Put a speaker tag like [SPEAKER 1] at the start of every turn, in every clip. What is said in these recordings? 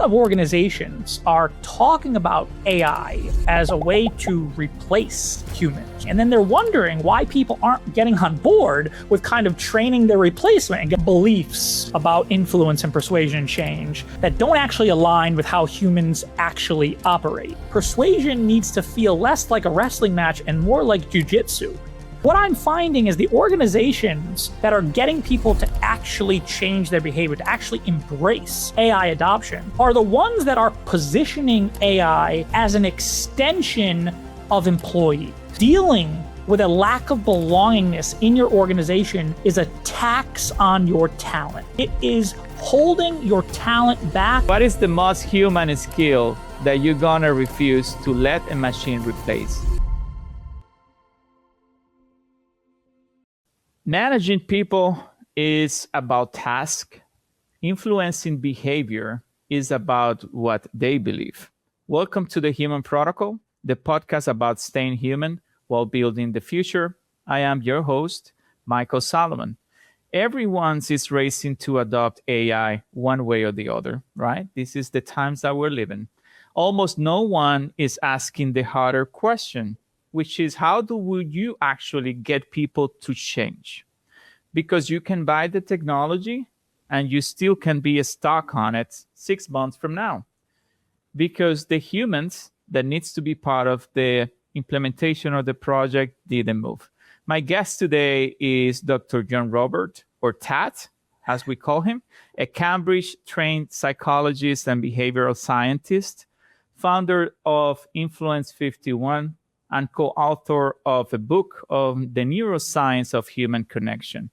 [SPEAKER 1] of organizations are talking about AI as a way to replace humans. And then they're wondering why people aren't getting on board with kind of training their replacement and get beliefs about influence and persuasion and change that don't actually align with how humans actually operate. Persuasion needs to feel less like a wrestling match and more like jujitsu. What I'm finding is the organizations that are getting people to actually change their behavior, to actually embrace AI adoption, are the ones that are positioning AI as an extension of employees. Dealing with a lack of belongingness in your organization is a tax on your talent. It is holding your talent back.
[SPEAKER 2] What is the most human skill that you're gonna refuse to let a machine replace? Managing people is about task. Influencing behavior is about what they believe. Welcome to the Human Protocol, the podcast about staying human while building the future. I am your host, Mykel Salomon. Everyone is racing to adopt AI one way or the other, right? This is the times that we're living. Almost no one is asking the harder question, which is how do you actually get people to change? Because you can buy the technology and you still can be stuck on it 6 months from now. Because the humans that needs to be part of the implementation of the project didn't move. My guest today is Dr. JonRobert, or Tat, as we call him, a Cambridge-trained psychologist and behavioral scientist, founder of Influence 51, and co-author of a book on the neuroscience of human connection.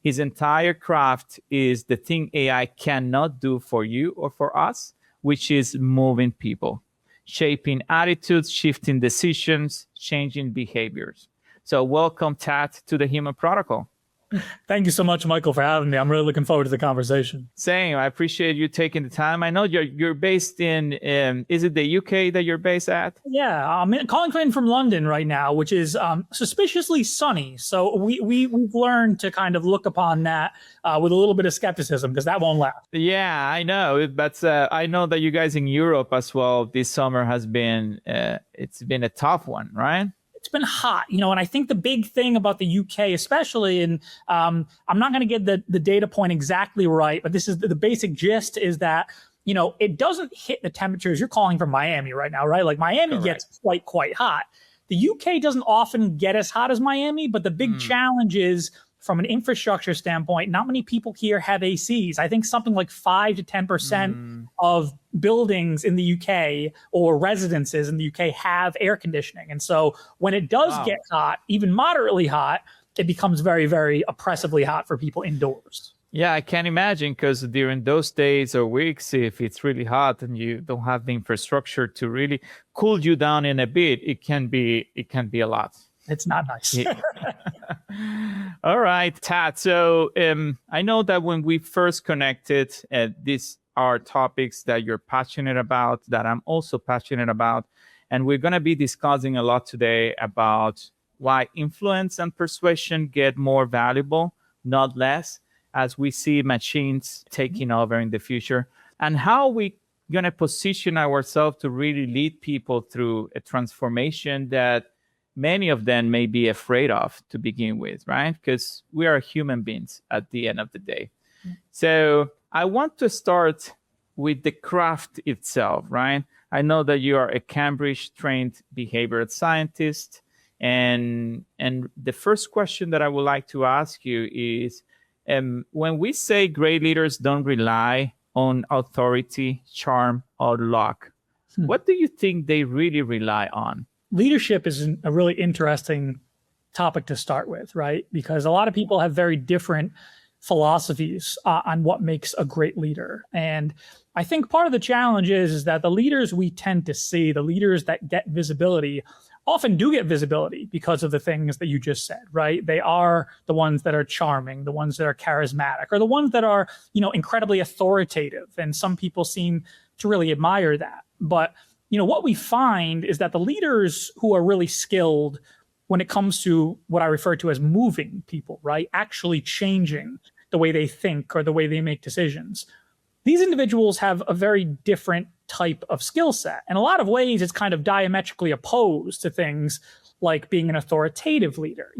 [SPEAKER 2] His entire craft is the thing AI cannot do for you or for us, which is moving people, shaping attitudes, shifting decisions, changing behaviors. So welcome, Tat, to the Human Protocol.
[SPEAKER 1] Thank you so much, Mykel, for having me. I'm really looking forward to the conversation.
[SPEAKER 2] Same. I appreciate you taking the time. I know you're based in, is it the UK that you're based at?
[SPEAKER 1] Yeah, I'm calling in from London right now, which is suspiciously sunny. So we've learned to kind of look upon that with a little bit of skepticism, because that won't last.
[SPEAKER 2] Yeah, I know. But I know that you guys in Europe as well, this summer has been, it's been a tough one, right?
[SPEAKER 1] It's been hot, and I think the big thing about the UK especially, and I'm not going to get the data point exactly right, but this is the basic gist is that, it doesn't hit the temperatures. You're calling from Miami right now, right? Like Miami
[SPEAKER 2] Correct.
[SPEAKER 1] Gets quite hot. The UK doesn't often get as hot as Miami, but the big challenge is, from an infrastructure standpoint, not many people here have ACs. I think something like 5 to 10% of buildings in the UK or residences in the UK have air conditioning. And so when it does get hot, even moderately hot, it becomes very, very oppressively hot for people indoors.
[SPEAKER 2] Yeah, I can imagine, because during those days or weeks, if it's really hot and you don't have the infrastructure to really cool you down in a bit, it can be a lot.
[SPEAKER 1] It's not nice.
[SPEAKER 2] All right, Tat. So I know that when we first connected, these are topics that you're passionate about, that I'm also passionate about. And we're going to be discussing a lot today about why influence and persuasion get more valuable, not less, as we see machines taking over in the future, and how we going to position ourselves to really lead people through a transformation that many of them may be afraid of to begin with, right? Because we are human beings at the end of the day. So I want to start with the craft itself, right? I know that you are a Cambridge-trained behavioral scientist. And the first question that I would like to ask you is, when we say great leaders don't rely on authority, charm, or luck, what do you think they really rely on?
[SPEAKER 1] Leadership is a really interesting topic to start with, right? Because a lot of people have very different philosophies on what makes a great leader. And I think part of the challenge is that the leaders we tend to see, the leaders that get visibility, often do get visibility because of the things that you just said, right? They are the ones that are charming, the ones that are charismatic, or the ones that are, incredibly authoritative. And some people seem to really admire that. But what we find is that the leaders who are really skilled when it comes to what I refer to as moving people, right? Actually changing the way they think or the way they make decisions, these individuals have a very different type of skill set. In a lot of ways, it's kind of diametrically opposed to things like being an authoritative leader.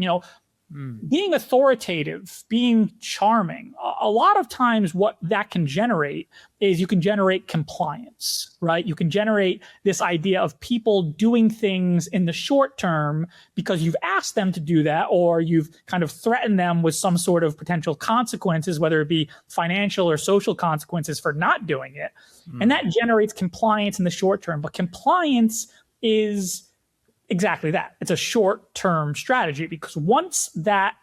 [SPEAKER 1] Being authoritative, being charming, a lot of times what that can generate is you can generate compliance, right? You can generate this idea of people doing things in the short term because you've asked them to do that, or you've kind of threatened them with some sort of potential consequences, whether it be financial or social consequences for not doing it. And that generates compliance in the short term. But compliance is exactly that. It's a short-term strategy, because once that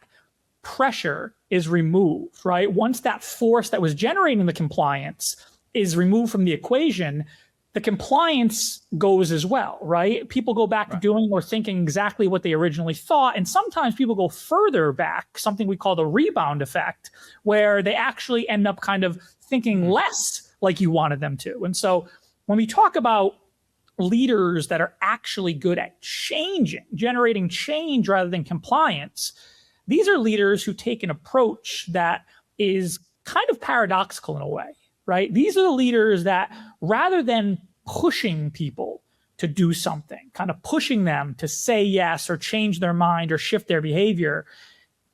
[SPEAKER 1] pressure is removed, right? Once that force that was generating the compliance is removed from the equation, the compliance goes as well, right? People go back to doing or thinking exactly what they originally thought. And sometimes people go further back, something we call the rebound effect, where they actually end up kind of thinking less like you wanted them to. And so when we talk about leaders that are actually good at generating change rather than compliance, these are leaders who take an approach that is kind of paradoxical in a way, right? These are the leaders that, rather than pushing people to do something, kind of pushing them to say yes or change their mind or shift their behavior,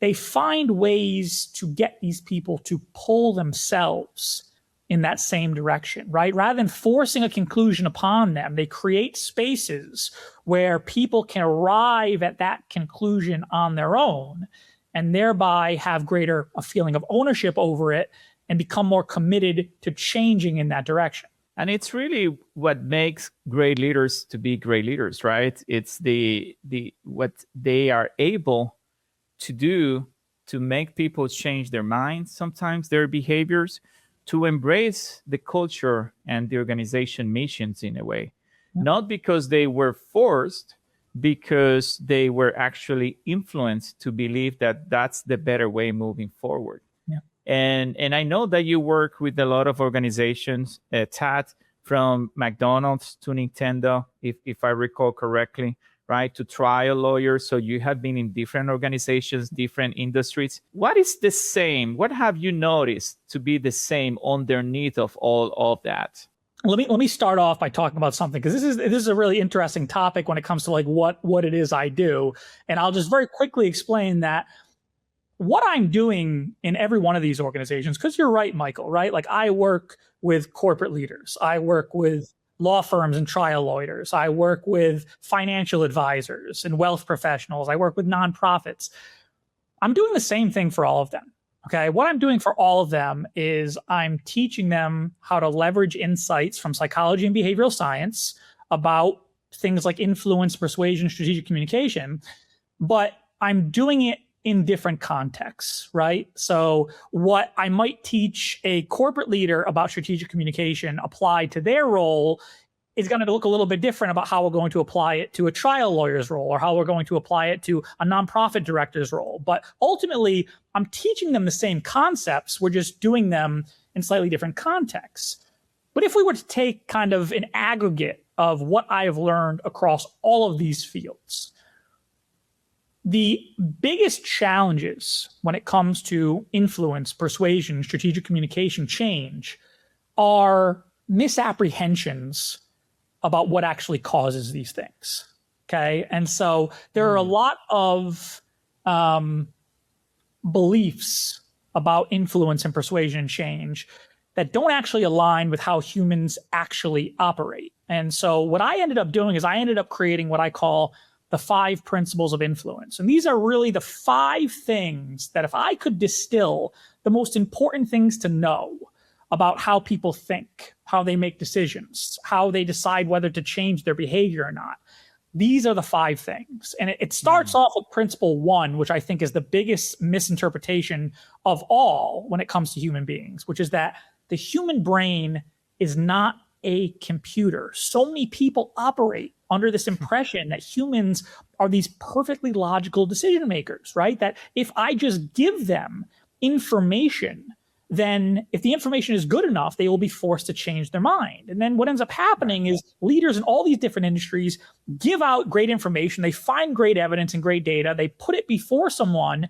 [SPEAKER 1] they find ways to get these people to pull themselves in that same direction, right? Rather than forcing a conclusion upon them, they create spaces where people can arrive at that conclusion on their own, and thereby have a feeling of ownership over it and become more committed to changing in that direction.
[SPEAKER 2] And it's really what makes great leaders to be great leaders, right? It's the what they are able to do to make people change their minds, sometimes their behaviors, to embrace the culture and the organization missions in a way. Not because they were forced, because they were actually influenced to believe that that's the better way moving forward. And I know that you work with a lot of organizations, Tad, from McDonald's to Nintendo, if I recall correctly, right, to trial lawyers. So you have been in different organizations, different industries. What is the same? What have you noticed to be the same underneath of all of that?
[SPEAKER 1] Let me start off by talking about something, because this is a really interesting topic when it comes to like what it is I do. And I'll just very quickly explain that what I'm doing in every one of these organizations, because you're right, Mykel, right? Like, I work with corporate leaders. I work with law firms and trial lawyers. I work with financial advisors and wealth professionals. I work with nonprofits. I'm doing the same thing for all of them. Okay. What I'm doing for all of them is I'm teaching them how to leverage insights from psychology and behavioral science about things like influence, persuasion, strategic communication, but I'm doing it in different contexts, right? So what I might teach a corporate leader about strategic communication applied to their role is going to look a little bit different about how we're going to apply it to a trial lawyer's role, or how we're going to apply it to a nonprofit director's role. But ultimately, I'm teaching them the same concepts. We're just doing them in slightly different contexts. But if we were to take kind of an aggregate of what I've learned across all of these fields, the biggest challenges when it comes to influence, persuasion, strategic communication, change are misapprehensions about what actually causes these things. Okay. And so there are a lot of beliefs about influence and persuasion and change that don't actually align with how humans actually operate. And so what I ended up doing is I ended up creating what I call the 5 principles of influence. And these are really the 5 things that, if I could distill the most important things to know about how people think, how they make decisions, how they decide whether to change their behavior or not, these are the 5 things. And it starts off with principle 1, which I think is the biggest misinterpretation of all when it comes to human beings, which is that the human brain is not a computer. So many people operate under this impression that humans are these perfectly logical decision makers, right? That if I just give them information, then if the information is good enough, they will be forced to change their mind. And then what ends up happening is leaders in all these different industries give out great information. They find great evidence and great data. They put it before someone,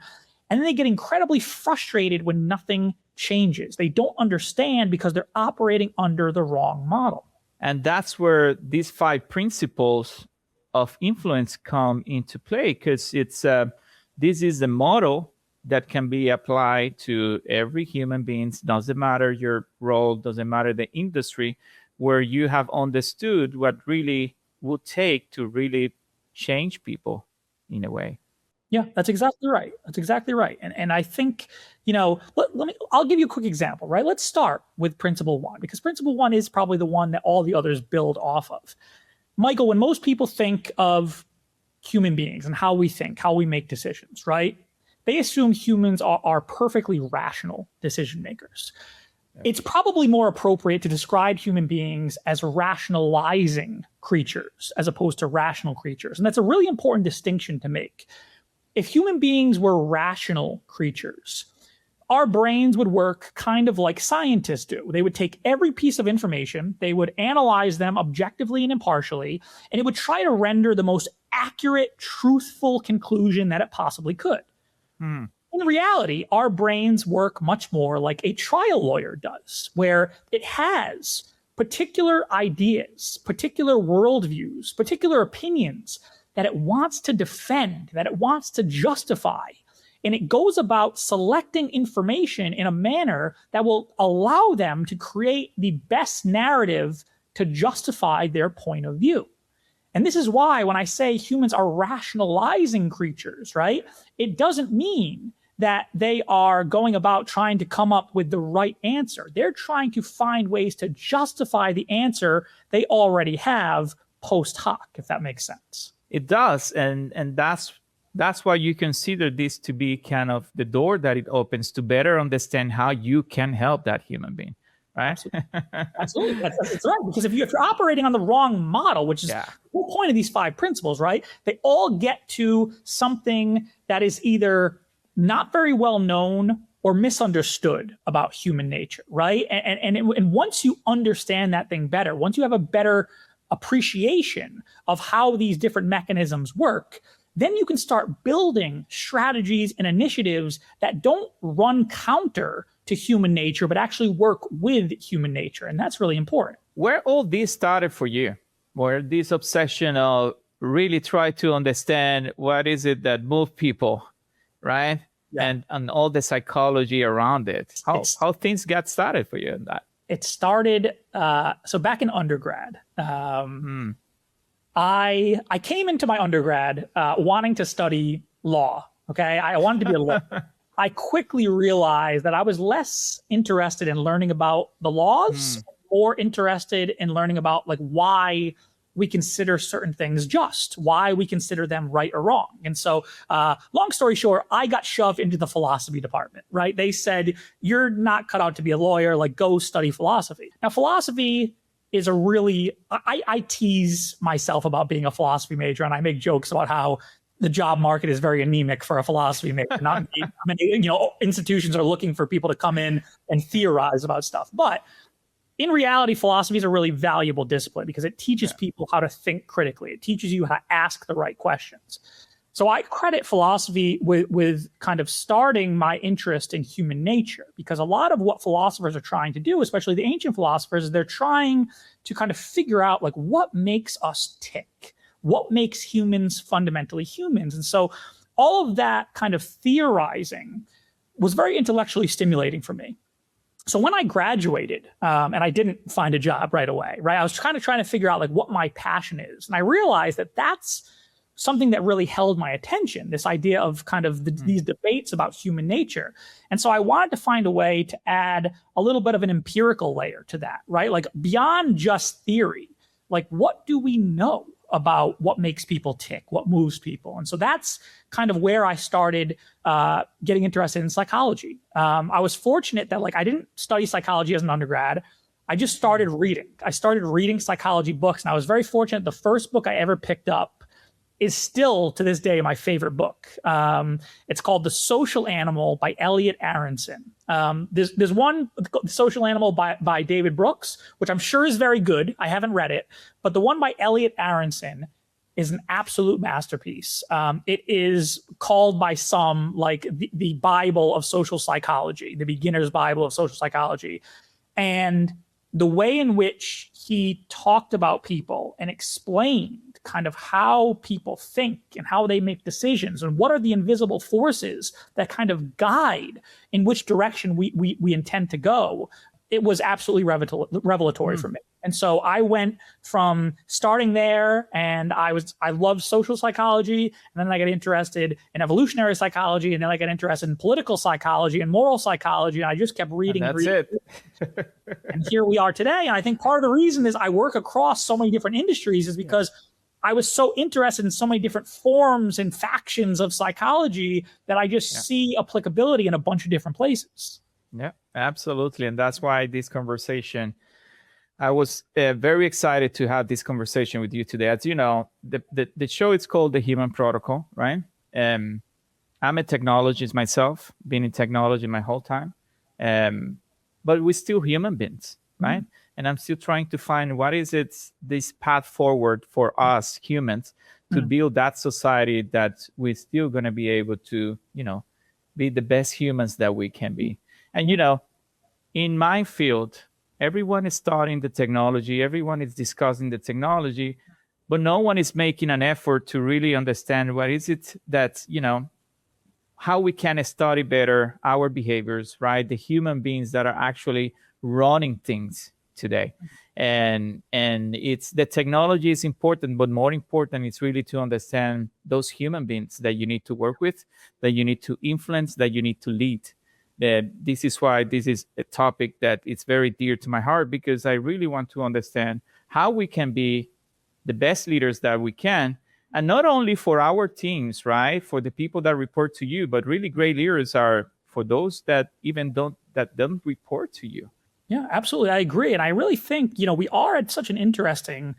[SPEAKER 1] and then they get incredibly frustrated when nothing changes. They don't understand because they're operating under the wrong model.
[SPEAKER 2] And that's where these 5 principles of influence come into play, because this is a model that can be applied to every human being. Doesn't matter your role, doesn't matter the industry, where you have understood what really would take to really change people in a way.
[SPEAKER 1] Yeah, that's exactly right. That's exactly right. And I think, I'll give you a quick example, right? Let's start with principle 1, because principle 1 is probably the one that all the others build off of. Mykel, when most people think of human beings and how we think, how we make decisions, right? They assume humans are perfectly rational decision makers. It's probably more appropriate to describe human beings as rationalizing creatures as opposed to rational creatures. And that's a really important distinction to make. If human beings were rational creatures, our brains would work kind of like scientists do. They would take every piece of information, they would analyze them objectively and impartially, and it would try to render the most accurate, truthful conclusion that it possibly could. In reality, our brains work much more like a trial lawyer does, where it has particular ideas, particular worldviews, particular opinions that it wants to defend, that it wants to justify. And it goes about selecting information in a manner that will allow them to create the best narrative to justify their point of view. And this is why when I say humans are rationalizing creatures, right, it doesn't mean that they are going about trying to come up with the right answer. They're trying to find ways to justify the answer they already have post hoc, if that makes sense.
[SPEAKER 2] It does, and that's why you consider this to be kind of the door that it opens to better understand how you can help that human being, right?
[SPEAKER 1] Absolutely. That's right. Because if you're operating on the wrong model, which is the whole point of these 5 principles, right? They all get to something that is either not very well known or misunderstood about human nature, right? And once you understand that thing better, once you have a better appreciation of how these different mechanisms work, then you can start building strategies and initiatives that don't run counter to human nature, but actually work with human nature. And that's really important.
[SPEAKER 2] Where all this started for you, where this obsession of really try to understand what is it that moves people, right? Yeah. And all the psychology around it. How things got started for you in that?
[SPEAKER 1] It started, so back in undergrad, I came into my undergrad wanting to study law, okay? I wanted to be a lawyer. I quickly realized that I was less interested in learning about the laws, more interested in learning about like why we consider certain things just, why we consider them right or wrong. And so long story short, I got shoved into the philosophy department, right? They said, you're not cut out to be a lawyer, like go study philosophy. Now, philosophy is a really, I tease myself about being a philosophy major, and I make jokes about how the job market is very anemic for a philosophy major. Not many, institutions are looking for people to come in and theorize about stuff. But in reality, philosophy is a really valuable discipline because it teaches people how to think critically. It teaches you how to ask the right questions. So I credit philosophy with kind of starting my interest in human nature, because a lot of what philosophers are trying to do, especially the ancient philosophers, is they're trying to kind of figure out like what makes us tick, what makes humans fundamentally humans. And so all of that kind of theorizing was very intellectually stimulating for me. So when I graduated, and I didn't find a job right away, right? I was kind of trying to figure out like what my passion is. And I realized that that's something that really held my attention, this idea of kind of these debates about human nature. And so I wanted to find a way to add a little bit of an empirical layer to that, right? Like beyond just theory, like what do we know about what makes people tick, what moves people? And so that's kind of where I started getting interested in psychology. I was fortunate that like I didn't study psychology as an undergrad. I just started reading. I started reading psychology books, and I was very fortunate. The first book I ever picked up is still to this day my favorite book. It's called The Social Animal by Elliot Aronson. There's one, The Social Animal by David Brooks, which I'm sure is very good. I haven't read it, but the one by Elliot Aronson is an absolute masterpiece. It is called by some like the Bible of social psychology, the beginner's Bible of social psychology. And the way in which he talked about people and explained kind of how people think and how they make decisions and what are the invisible forces that kind of guide in which direction we intend to go, it was absolutely revelatory for me. And so I went from starting there, and I loved social psychology, and then I got interested in evolutionary psychology, and then I got interested in political psychology and moral psychology, and I just kept reading.
[SPEAKER 2] And that's
[SPEAKER 1] it. And here we are today. And I think part of the reason is I work across so many different industries is because I was so interested in so many different forms and factions of psychology that I just see applicability in a bunch of different places.
[SPEAKER 2] Yeah, absolutely. And that's why this conversation, I was very excited to have this conversation with you today. As you know, the show is called The Human Protocol, right? I'm a technologist myself, been in technology my whole time. But we're still human beings, right? Mm-hmm. And I'm still trying to find what is this path forward for us humans to build that society that we're still going to be able to, be the best humans that we can be. And, in my field, everyone is studying the technology, everyone is discussing the technology, but no one is making an effort to really understand what is it that, how we can study better our behaviors, right? The human beings that are actually running things today. And it's the technology is important, but more important is really to understand those human beings that you need to work with, that you need to influence, that you need to lead. This is why this is a topic that is very dear to my heart, because I really want to understand how we can be the best leaders that we can, and not only for our teams, right, for the people that report to you, but really great leaders are for those that even don't report to you.
[SPEAKER 1] Yeah, absolutely. I agree. And I really think, we are at such an interesting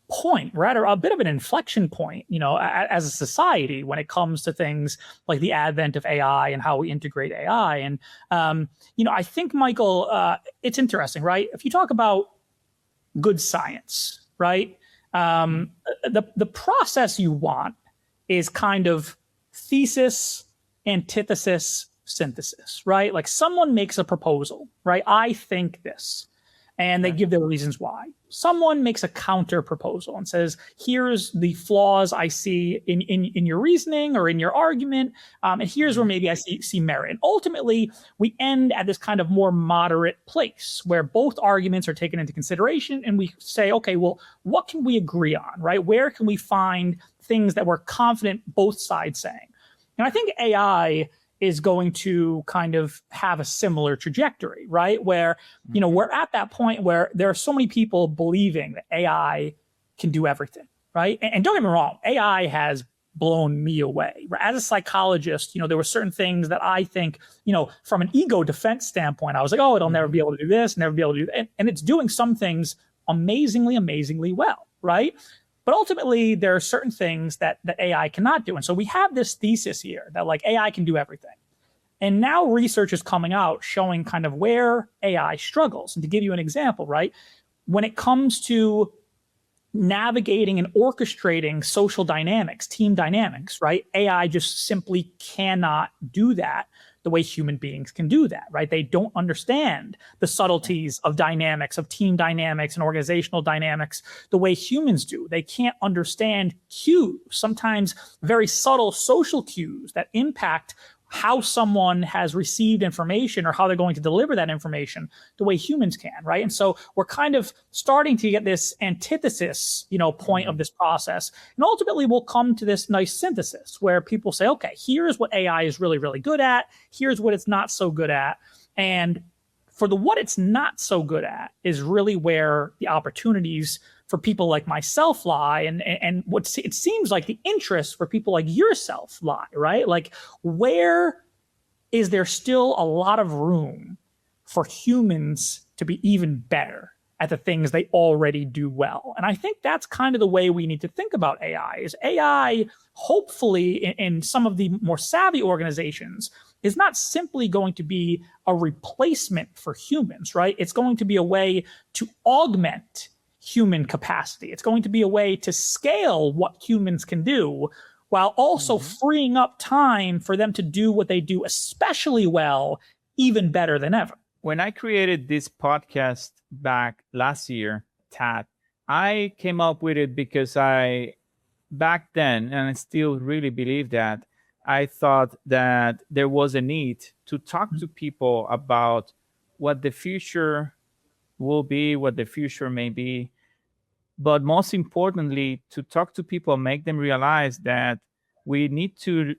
[SPEAKER 1] point, right? Or a bit of an inflection point, as a society when it comes to things like the advent of AI and how we integrate AI. And, I think, Mykel, it's interesting, right? If you talk about good science, right? The process you want is kind of thesis, antithesis, synthesis, right? Like someone makes a proposal, right? I think this, and they give their reasons why. Someone makes a counter proposal and says, here's the flaws I see in your reasoning or in your argument, and here's where maybe I see merit. And ultimately, we end at this kind of more moderate place where both arguments are taken into consideration, and we say, okay, well, what can we agree on, right? Where can we find things that we're confident both sides saying? And I think AI is going to kind of have a similar trajectory, right? Where, we're at that point where there are so many people believing that AI can do everything, right? And don't get me wrong, AI has blown me away. As a psychologist, there were certain things that I think, from an ego defense standpoint, I was like, oh, it'll never be able to do this, never be able to do that. And it's doing some things amazingly, amazingly well, right? But ultimately, there are certain things that AI cannot do. And so we have this thesis here that like AI can do everything. And now research is coming out showing kind of where AI struggles. And to give you an example, right, when it comes to navigating and orchestrating social dynamics, team dynamics, right, AI just simply cannot do that the way human beings can do that, right? They don't understand the subtleties of dynamics, of team dynamics and organizational dynamics the way humans do. They can't understand cues, sometimes very subtle social cues that impact how someone has received information or how they're going to deliver that information the way humans can, right? And so we're kind of starting to get this antithesis, point of this process. And ultimately we'll come to this nice synthesis where people say, okay, here's what AI is really, really good at. Here's what it's not so good at. And for what it's not so good at is really where the opportunities for people like myself lie, and what it seems like the interests for people like yourself lie, right? Like, where is there still a lot of room for humans to be even better at the things they already do well? And I think that's kind of the way we need to think about AI. Is AI, hopefully, in some of the more savvy organizations, is not simply going to be a replacement for humans, right? It's going to be a way to augment human capacity. It's going to be a way to scale what humans can do while also freeing up time for them to do what they do especially well, even better than ever.
[SPEAKER 2] When I created this podcast back last year, Tat, I came up with it because back then, and I still really believe that, I thought that there was a need to talk to people about what the future will be, what the future may be, but most importantly, to talk to people, make them realize that we need to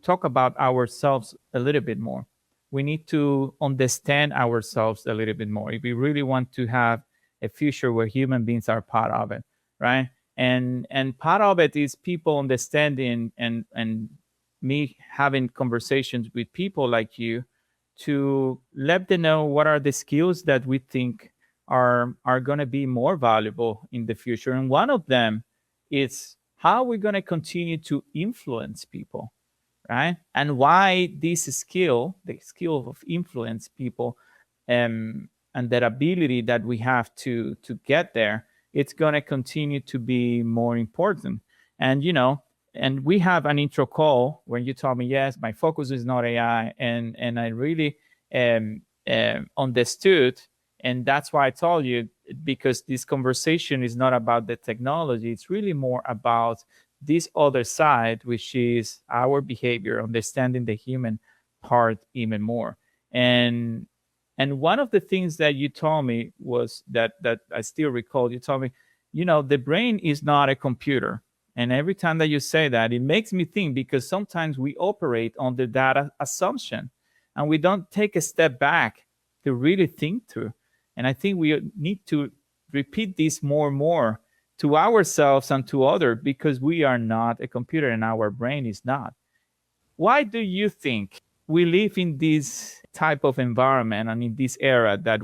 [SPEAKER 2] talk about ourselves a little bit more. We need to understand ourselves a little bit more if we really want to have a future where human beings are part of it, right? And part of it is people understanding and me having conversations with people like you to let them know what are the skills that we think are going to be more valuable in the future. And one of them is how we're going to continue to influence people, right? And why this skill, the skill of influence people, and that ability that we have to get there, it's going to continue to be more important. And, and we have an intro call when you told me, yes, my focus is not AI. And I really understood. And that's why I told you, because this conversation is not about the technology. It's really more about this other side, which is our behavior, understanding the human part even more. And one of the things that you told me was that I still recall, you told me, the brain is not a computer. And every time that you say that, it makes me think, because sometimes we operate on the data assumption and we don't take a step back to really think through. And I think we need to repeat this more and more to ourselves and to others, because we are not a computer and our brain is not. Why do you think we live in this type of environment and in this era that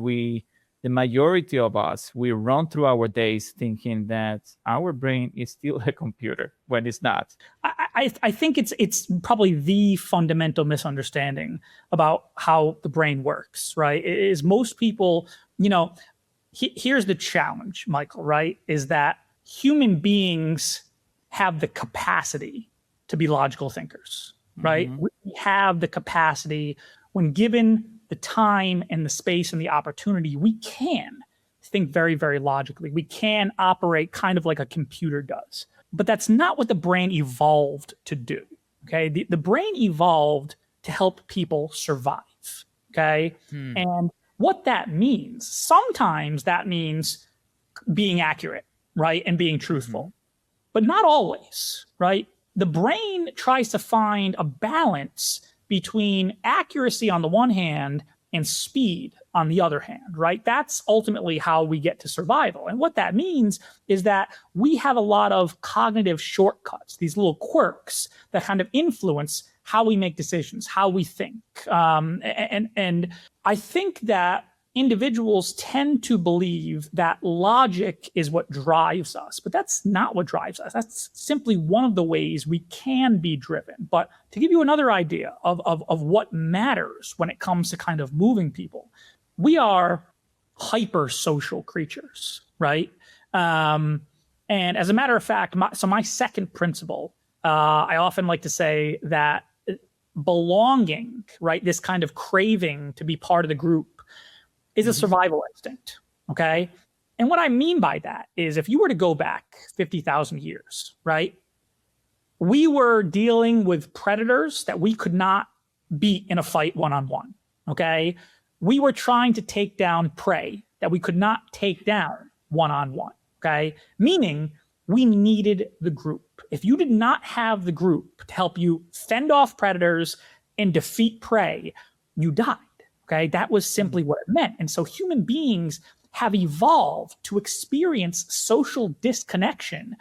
[SPEAKER 2] the majority of us, we run through our days thinking that our brain is still a computer when it's not?
[SPEAKER 1] I think it's probably the fundamental misunderstanding about how the brain works, right? Is most people, here's the challenge, Mykel, right? Is that human beings have the capacity to be logical thinkers, right? We have the capacity, when given the time and the space and the opportunity, we can think very, very logically. We can operate kind of like a computer does. But that's not what the brain evolved to do, okay? The brain evolved to help people survive, okay? And what that means, sometimes that means being accurate, right? And being truthful, but not always, right? The brain tries to find a balance between accuracy on the one hand and speed on the other hand, right? That's ultimately how we get to survival. And what that means is that we have a lot of cognitive shortcuts, these little quirks that kind of influence how we make decisions, how we think. And I think that individuals tend to believe that logic is what drives us, but that's not what drives us. That's simply one of the ways we can be driven. But to give you another idea of what matters when it comes to kind of moving people, we are hyper social creatures, right? And as a matter of fact, my second principle, I often like to say that belonging, right, this kind of craving to be part of the group, is a survival instinct, okay? And what I mean by that is, if you were to go back 50,000 years, right, we were dealing with predators that we could not beat in a fight one-on-one, okay? We were trying to take down prey that we could not take down one-on-one, okay? Meaning we needed the group. If you did not have the group to help you fend off predators and defeat prey, you died. Okay, that was simply what it meant. And so human beings have evolved to experience social disconnection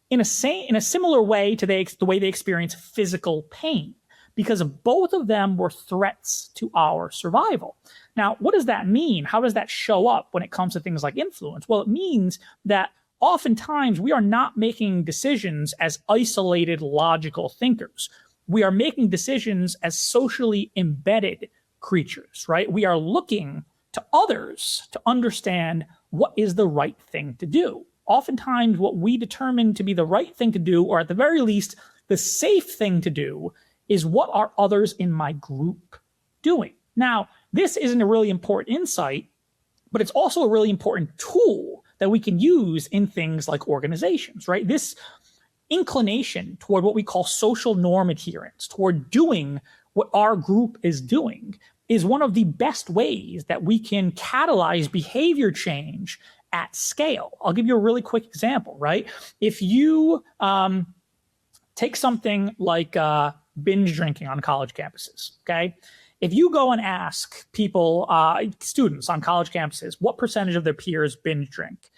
[SPEAKER 1] in a similar way to the way they experience physical pain, because both of them were threats to our survival. Now, what does that mean? How does that show up when it comes to things like influence? Well, it means that oftentimes we are not making decisions as isolated logical thinkers. We are making decisions as socially embedded creatures, right? We are looking to others to understand what is the right thing to do. Oftentimes, what we determine to be the right thing to do, or at the very least, the safe thing to do, is what are others in my group doing. Now, this isn't a really important insight, but it's also a really important tool that we can use in things like organizations, right? This inclination toward what we call social norm adherence, toward doing what our group is doing, is one of the best ways that we can catalyze behavior change at scale. I'll give you a really quick example, right? If you take something like binge drinking on college campuses, okay? If you go and ask people, students on college campuses, what percentage of their peers binge drink,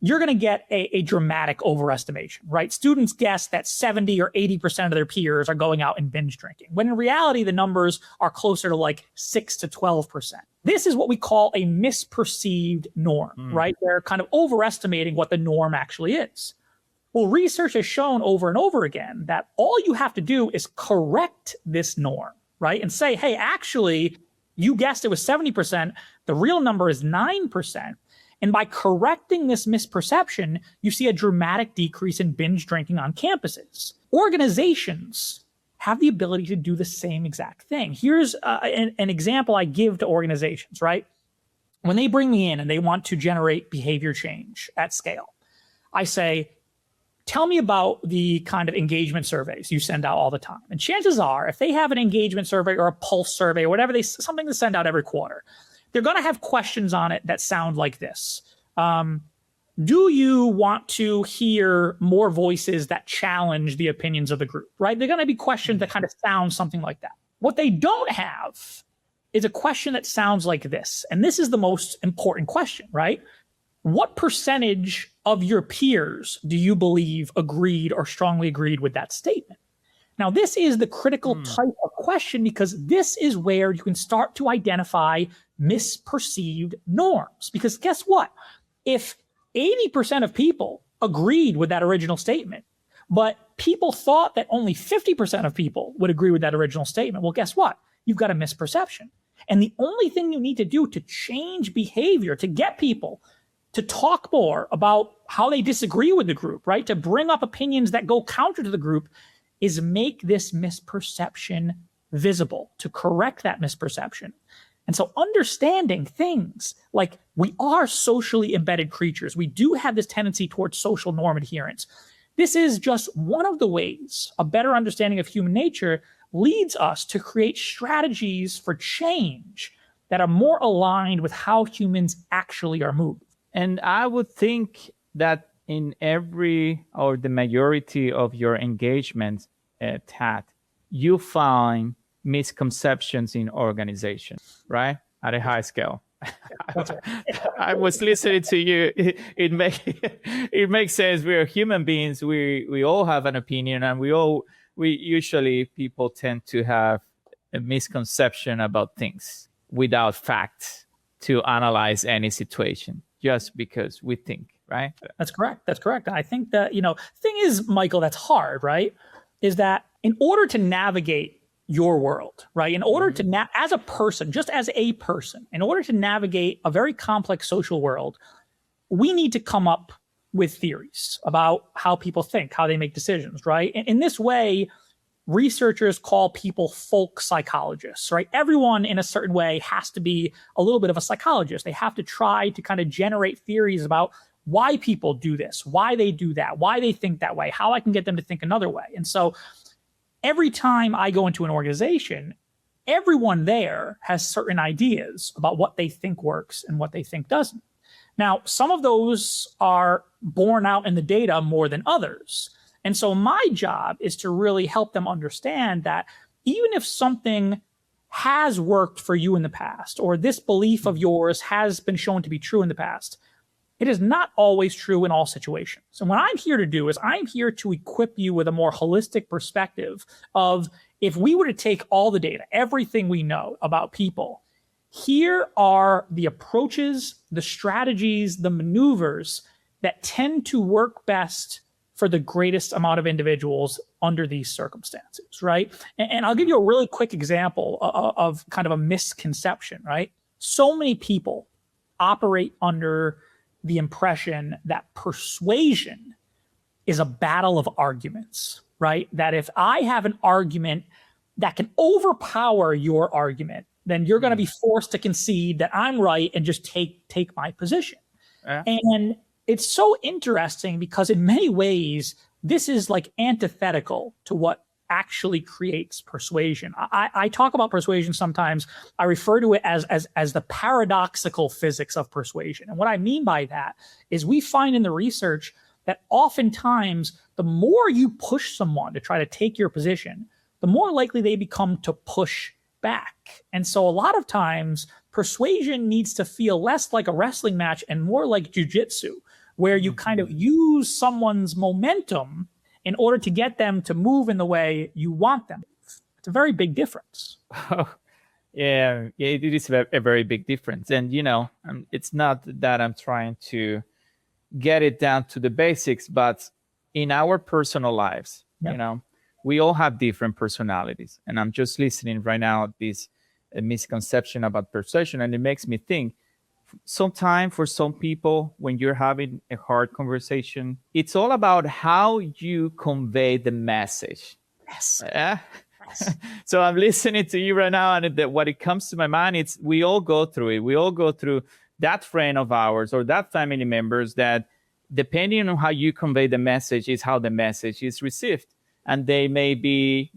[SPEAKER 1] you're going to get a dramatic overestimation, right? Students guess that 70 or 80% of their peers are going out and binge drinking, when in reality, the numbers are closer to like 6 to 12%. This is what we call a misperceived norm, right? They're kind of overestimating what the norm actually is. Well, research has shown over and over again that all you have to do is correct this norm, right? And say, hey, actually, you guessed it was 70%. The real number is 9%. And by correcting this misperception, you see a dramatic decrease in binge drinking on campuses. Organizations have the ability to do the same exact thing. Here's an example I give to organizations, right? When they bring me in and they want to generate behavior change at scale, I say, tell me about the kind of engagement surveys you send out all the time. And chances are, if they have an engagement survey or a pulse survey or whatever, something to send out every quarter, they're going to have questions on it that sound like this. Do you want to hear more voices that challenge the opinions of the group, right? They're going to be questions that kind of sound something like that. What they don't have is a question that sounds like this. And this is the most important question, right? What percentage of your peers do you believe agreed or strongly agreed with that statement? Now, this is the critical type of question because this is where you can start to identify misperceived norms. Because guess what? If 80% of people agreed with that original statement, but people thought that only 50% of people would agree with that original statement, well, guess what? You've got a misperception. And the only thing you need to do to change behavior, to get people to talk more about how they disagree with the group, right? To bring up opinions that go counter to the group, is make this misperception visible, to correct that misperception. And so understanding things like we are socially embedded creatures. We do have this tendency towards social norm adherence. This is just one of the ways a better understanding of human nature leads us to create strategies for change that are more aligned with how humans actually are moved.
[SPEAKER 2] And I would think that in every or the majority of your engagements, Tat, you find misconceptions in organizations, right? At a high scale. I was listening to you. It makes sense. We're human beings. We all have an opinion, and we usually people tend to have a misconception about things without facts to analyze any situation just because we think. Right?
[SPEAKER 1] That's correct. I think that, thing is, Mykel, that's hard, right? Is that in order to navigate your world, right? In order to, as a person, just as a person, in order to navigate a very complex social world, we need to come up with theories about how people think, how they make decisions, right? And in this way, researchers call people folk psychologists, right? Everyone in a certain way has to be a little bit of a psychologist. They have to try to kind of generate theories about why people do this, why they do that, why they think that way, how I can get them to think another way. And so every time I go into an organization, everyone there has certain ideas about what they think works and what they think doesn't. Now, some of those are borne out in the data more than others. And so my job is to really help them understand that even if something has worked for you in the past, or this belief of yours has been shown to be true in the past, it is not always true in all situations. And what I'm here to do is I'm here to equip you with a more holistic perspective of, if we were to take all the data, everything we know about people, here are the approaches, the strategies, the maneuvers that tend to work best for the greatest amount of individuals under these circumstances, right? And I'll give you a really quick example of kind of a misconception, right? So many people operate under the impression that persuasion is a battle of arguments, right? That if I have an argument that can overpower your argument, then you're going to be forced to concede that I'm right and just take my position. And it's so interesting because in many ways, this is like antithetical to what actually creates persuasion. I talk about persuasion sometimes. I refer to it as the paradoxical physics of persuasion. And what I mean by that is we find in the research that oftentimes the more you push someone to try to take your position, the more likely they become to push back. And so a lot of times persuasion needs to feel less like a wrestling match and more like jujitsu, where you kind of use someone's momentum in order to get them to move in the way you want them. It's a very big difference.
[SPEAKER 2] Oh, yeah, it is a very big difference. And, it's not that I'm trying to get it down to the basics, but in our personal lives, we all have different personalities. And I'm just listening right now at this misconception about persuasion, and it makes me think, sometimes for some people, when you're having a hard conversation, it's all about how you convey the message.
[SPEAKER 1] Yes.
[SPEAKER 2] Yes. So I'm listening to you right now, and what it comes to my mind, it's we all go through it. We all go through that friend of ours or that family members that, depending on how you convey the message, is how the message is received. And they may be,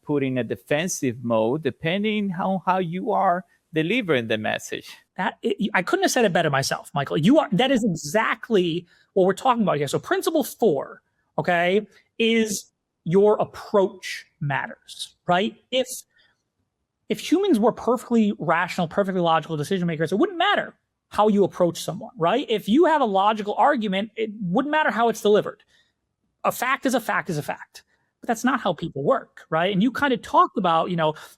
[SPEAKER 2] put in a defensive mode, depending on how you are delivering the message.
[SPEAKER 1] I couldn't have said it better myself, Mykel. That is exactly what we're talking about here. So principle 4, okay, is your approach matters, right? If humans were perfectly rational, perfectly logical decision makers, it wouldn't matter how you approach someone, right? If you have a logical argument, it wouldn't matter how it's delivered. A fact is a fact is a fact. But that's not how people work, right? And you kind of talked about,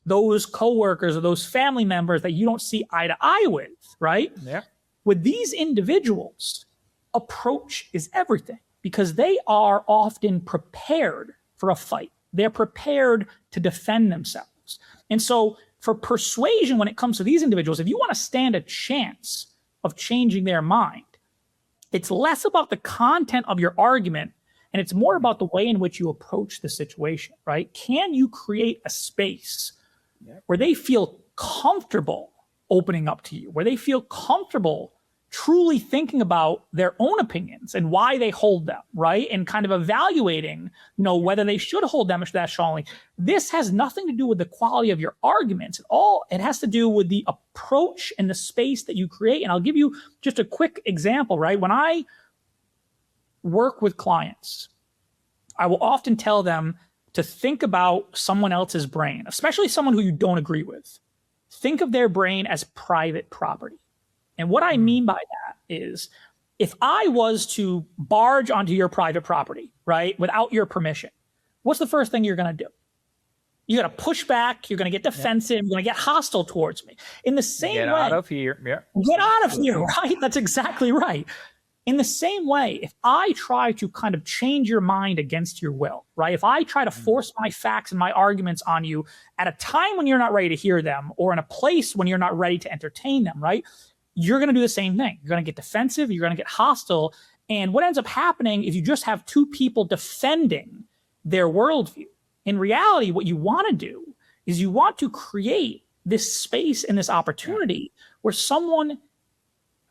[SPEAKER 1] those coworkers or those family members that you don't see eye to eye with, right?
[SPEAKER 2] Yeah.
[SPEAKER 1] With these individuals, approach is everything because they are often prepared for a fight. They're prepared to defend themselves. And so for persuasion, when it comes to these individuals, if you want to stand a chance of changing their mind, it's less about the content of your argument and it's more about the way in which you approach the situation, right? Can you create a space where they feel comfortable opening up to you, where they feel comfortable truly thinking about their own opinions and why they hold them, right? And kind of evaluating, whether they should hold them that strongly. This has nothing to do with the quality of your arguments at all. It has to do with the approach and the space that you create. And I'll give you just a quick example, right? When I work with clients, I will often tell them to think about someone else's brain, especially someone who you don't agree with. Think of their brain as private property. And what I mean by that is if I was to barge onto your private property, right, without your permission, what's the first thing you're going to do? You're going to push back. You're going to get defensive. You're going to get hostile towards me. In the same way.
[SPEAKER 2] Get out of here. Yeah.
[SPEAKER 1] Get out of here, right? That's exactly right. In the same way, if I try to kind of change your mind against your will, right? If I try to force my facts and my arguments on you at a time when you're not ready to hear them or in a place when you're not ready to entertain them, right? You're going to do the same thing. You're going to get defensive. You're going to get hostile. And what ends up happening is you just have two people defending their worldview. In reality, what you want to do is you want to create this space and this opportunity where someone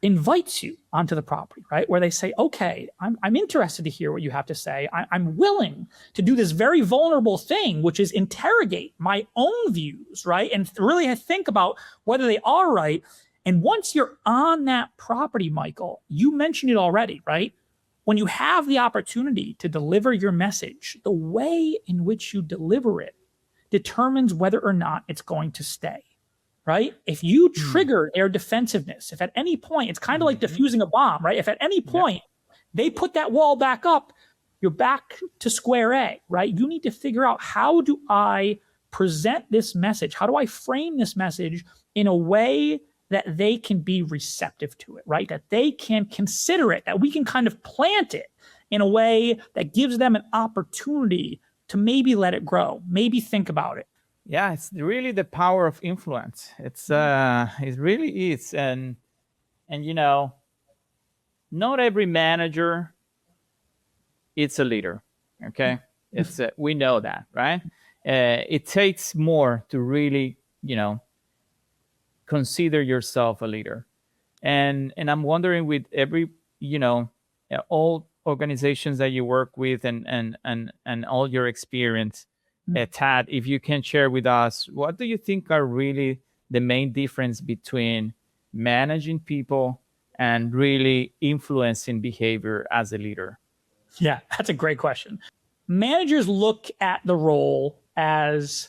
[SPEAKER 1] invites you onto the property, right? Where they say, okay, I'm interested to hear what you have to say. I'm willing to do this very vulnerable thing, which is interrogate my own views, right? And really think about whether they are right. And once you're on that property, Mykel, you mentioned it already, right? When you have the opportunity to deliver your message, the way in which you deliver it determines whether or not it's going to stay. Right? If you trigger their defensiveness, if at any point, it's kind of like diffusing a bomb, right? If at any point they put that wall back up, you're back to square A, right? You need to figure out, how do I present this message? How do I frame this message in a way that they can be receptive to it, right? That they can consider it, that we can kind of plant it in a way that gives them an opportunity to maybe let it grow, maybe think about it.
[SPEAKER 2] Yeah, it's really the power of influence. It really is, and not every manager is a leader. Okay, it's we know that, right? It takes more to really, consider yourself a leader. And I'm wondering, with every, all organizations that you work with, and all your experience, Tad, if you can share with us, what do you think are really the main difference between managing people and really influencing behavior as a leader?
[SPEAKER 1] Yeah, that's a great question. Managers look at the role as,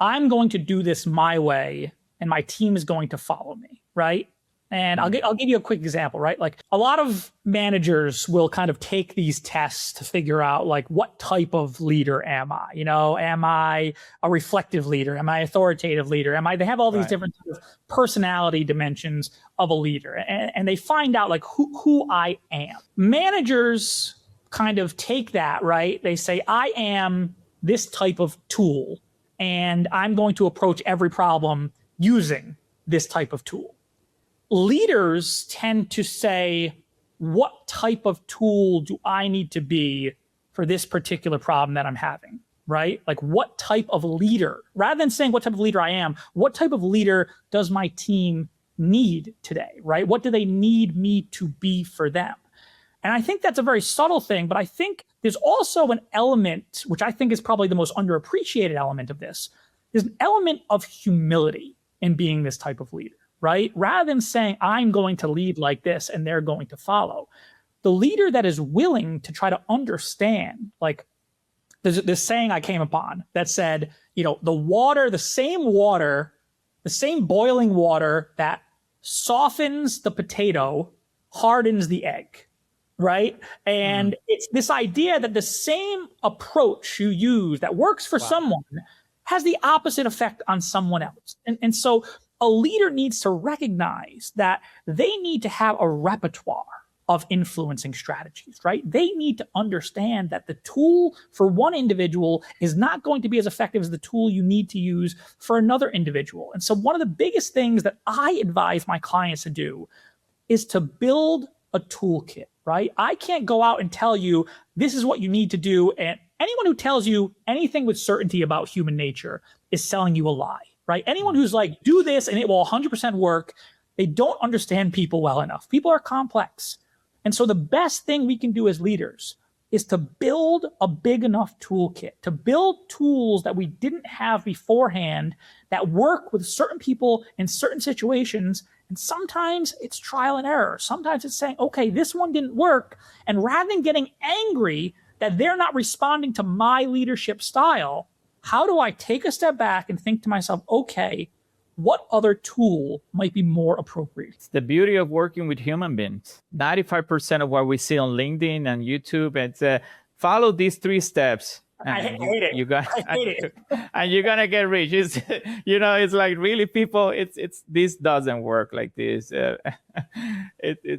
[SPEAKER 1] I'm going to do this my way and my team is going to follow me, right? And I'll give you a quick example, right? Like, a lot of managers will kind of take these tests to figure out, like, what type of leader am I? Am I a reflective leader? Am I an authoritative leader? They have all these different sort of personality dimensions of a leader, and they find out, like, who I am. Managers kind of take that, right? They say, I am this type of tool, and I'm going to approach every problem using this type of tool. Leaders tend to say, what type of tool do I need to be for this particular problem that I'm having, right? Like, what type of leader, rather than saying what type of leader I am, what type of leader does my team need today, right? What do they need me to be for them? And I think that's a very subtle thing, but I think there's also an element, which I think is probably the most underappreciated element of this. There's an element of humility in being this type of leader, right? Rather than saying, I'm going to lead like this and they're going to follow. The leader that is willing to try to understand, like, there's this saying I came upon that said, the same boiling water that softens the potato hardens the egg, right? And it's this idea that the same approach you use that works for someone has the opposite effect on someone else. And so a leader needs to recognize that they need to have a repertoire of influencing strategies, right? They need to understand that the tool for one individual is not going to be as effective as the tool you need to use for another individual. And so one of the biggest things that I advise my clients to do is to build a toolkit, right? I can't go out and tell you this is what you need to do. And anyone who tells you anything with certainty about human nature is selling you a lie, right? Anyone who's like, do this and it will 100% work, they don't understand people well enough. People are complex. And so the best thing we can do as leaders is to build a big enough toolkit, to build tools that we didn't have beforehand that work with certain people in certain situations. And sometimes it's trial and error. Sometimes it's saying, okay, this one didn't work. And rather than getting angry that they're not responding to my leadership style, how do I take a step back and think to myself, okay, what other tool might be more appropriate?
[SPEAKER 2] It's the beauty of working with human beings. 95% of what we see on LinkedIn and YouTube, it's follow these 3 steps.
[SPEAKER 1] I hate it.
[SPEAKER 2] And you're gonna get rich. It's, it's like, really, people. It's this doesn't work like this. It's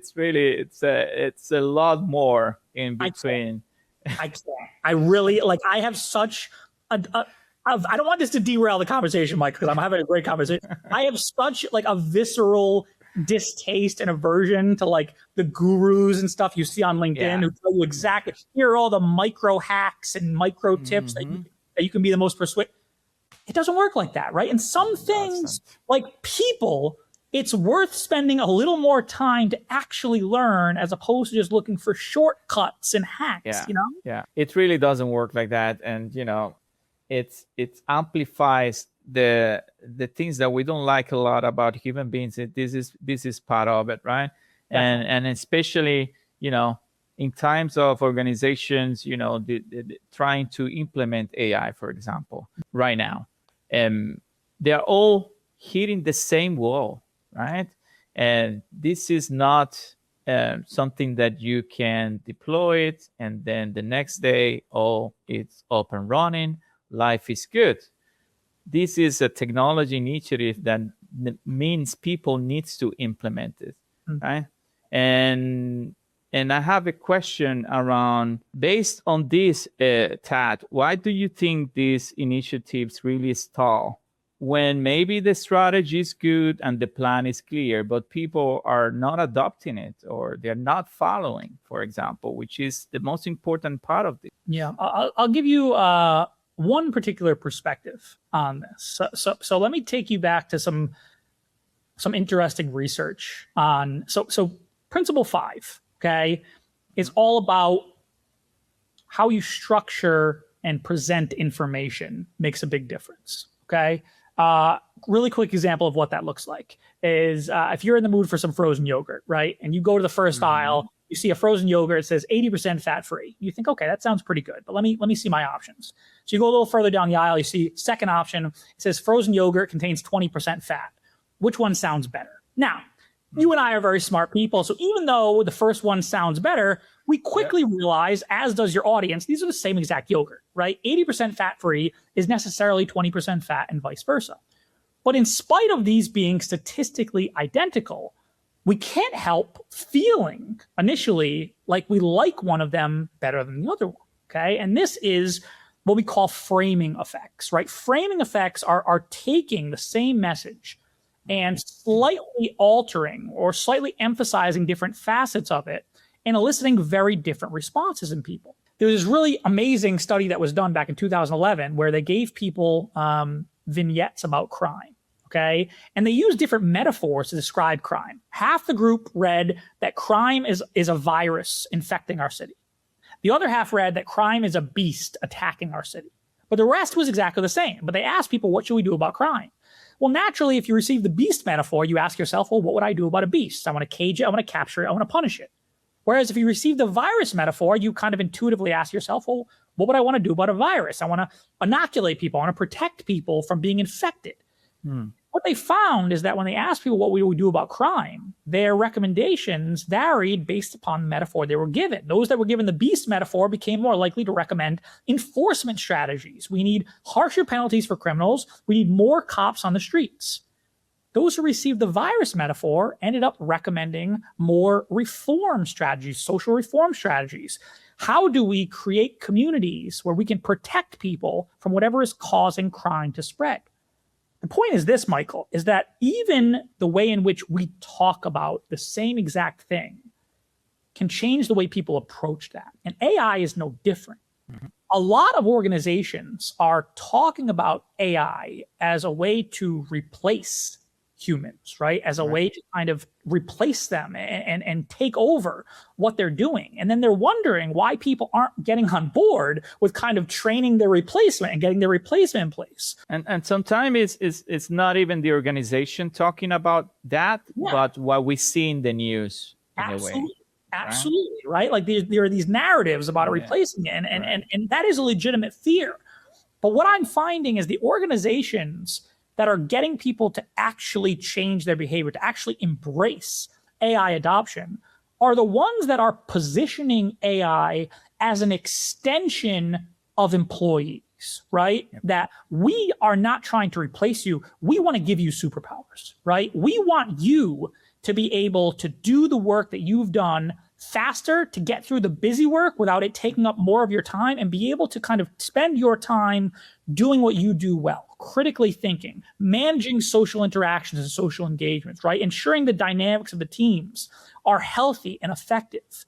[SPEAKER 2] a lot more in between.
[SPEAKER 1] I really like. I have such I don't want this to derail the conversation, Mike, because I'm having a great conversation. I have such like a visceral distaste and aversion to like the gurus and stuff you see on LinkedIn who tell you exactly, here are all the micro hacks and micro tips that you can be the most persuasive. It doesn't work like that, right? And some things, like people, it's worth spending a little more time to actually learn as opposed to just looking for shortcuts and hacks,
[SPEAKER 2] Yeah, it really doesn't work like that. And, it amplifies the things that we don't like a lot about human beings. This is part of it, right? And especially, in times of organizations, trying to implement AI, for example, right now, they're all hitting the same wall, right? And this is not something that you can deploy it and then the next day, it's up and running. Life is good. This is a technology initiative that means people needs to implement it, right? And I have a question around, based on this, Tad, why do you think these initiatives really stall when maybe the strategy is good and the plan is clear, but people are not adopting it or they're not following, for example, which is the most important part of this.
[SPEAKER 1] Yeah, I'll give you one particular perspective on this. So let me take you back to some interesting research on so principle 5, okay, is all about how you structure and present information makes a big difference. Okay. Really quick example of what that looks like is if you're in the mood for some frozen yogurt, right? And you go to the first aisle, you see a frozen yogurt, it says 80% fat free. You think, okay, that sounds pretty good, but let me see my options. So you go a little further down the aisle, you see second option, it says frozen yogurt contains 20% fat. Which one sounds better? Now, you and I are very smart people. So even though the first one sounds better, we quickly realize, as does your audience, these are the same exact yogurt, right? 80% fat-free is necessarily 20% fat and vice versa. But in spite of these being statistically identical, we can't help feeling initially like we like one of them better than the other one, okay? And this is what we call framing effects, right? Framing effects are taking the same message and slightly altering or slightly emphasizing different facets of it and eliciting very different responses in people. There was this really amazing study that was done back in 2011 where they gave people vignettes about crime, okay? And they used different metaphors to describe crime. Half the group read that crime is a virus infecting our city. The other half read that crime is a beast attacking our city. But the rest was exactly the same. But they asked people, what should we do about crime? Well, naturally, if you receive the beast metaphor, you ask yourself, well, what would I do about a beast? I want to cage it, I want to capture it, I want to punish it. Whereas if you receive the virus metaphor, you kind of intuitively ask yourself, well, what would I want to do about a virus? I want to inoculate people, I want to protect people from being infected. What they found is that when they asked people what we would do about crime, their recommendations varied based upon the metaphor they were given. Those that were given the beast metaphor became more likely to recommend enforcement strategies. We need harsher penalties for criminals. We need more cops on the streets. Those who received the virus metaphor ended up recommending more reform strategies, social reform strategies. How do we create communities where we can protect people from whatever is causing crime to spread? The point is this, Mykel, is that even the way in which we talk about the same exact thing can change the way people approach that. And AI is no different. A lot of organizations are talking about AI as a way to replace humans, right? As a way to kind of replace them and take over what they're doing. And then they're wondering why people aren't getting on board with kind of training their replacement and getting their replacement in place.
[SPEAKER 2] And sometimes it's not even the organization talking about that, but what we see in the news in a way.
[SPEAKER 1] Absolutely, right? Like there are these narratives about replacing it, and that is a legitimate fear. But what I'm finding is the organizations that are getting people to actually change their behavior, to actually embrace AI adoption, are the ones that are positioning AI as an extension of employees, right? That we are not trying to replace you. We want to give you superpowers, right? We want you to be able to do the work that you've done faster, to get through the busy work without it taking up more of your time, and be able to kind of spend your time doing what you do well, critically thinking, managing social interactions and social engagements, right? Ensuring the dynamics of the teams are healthy and effective.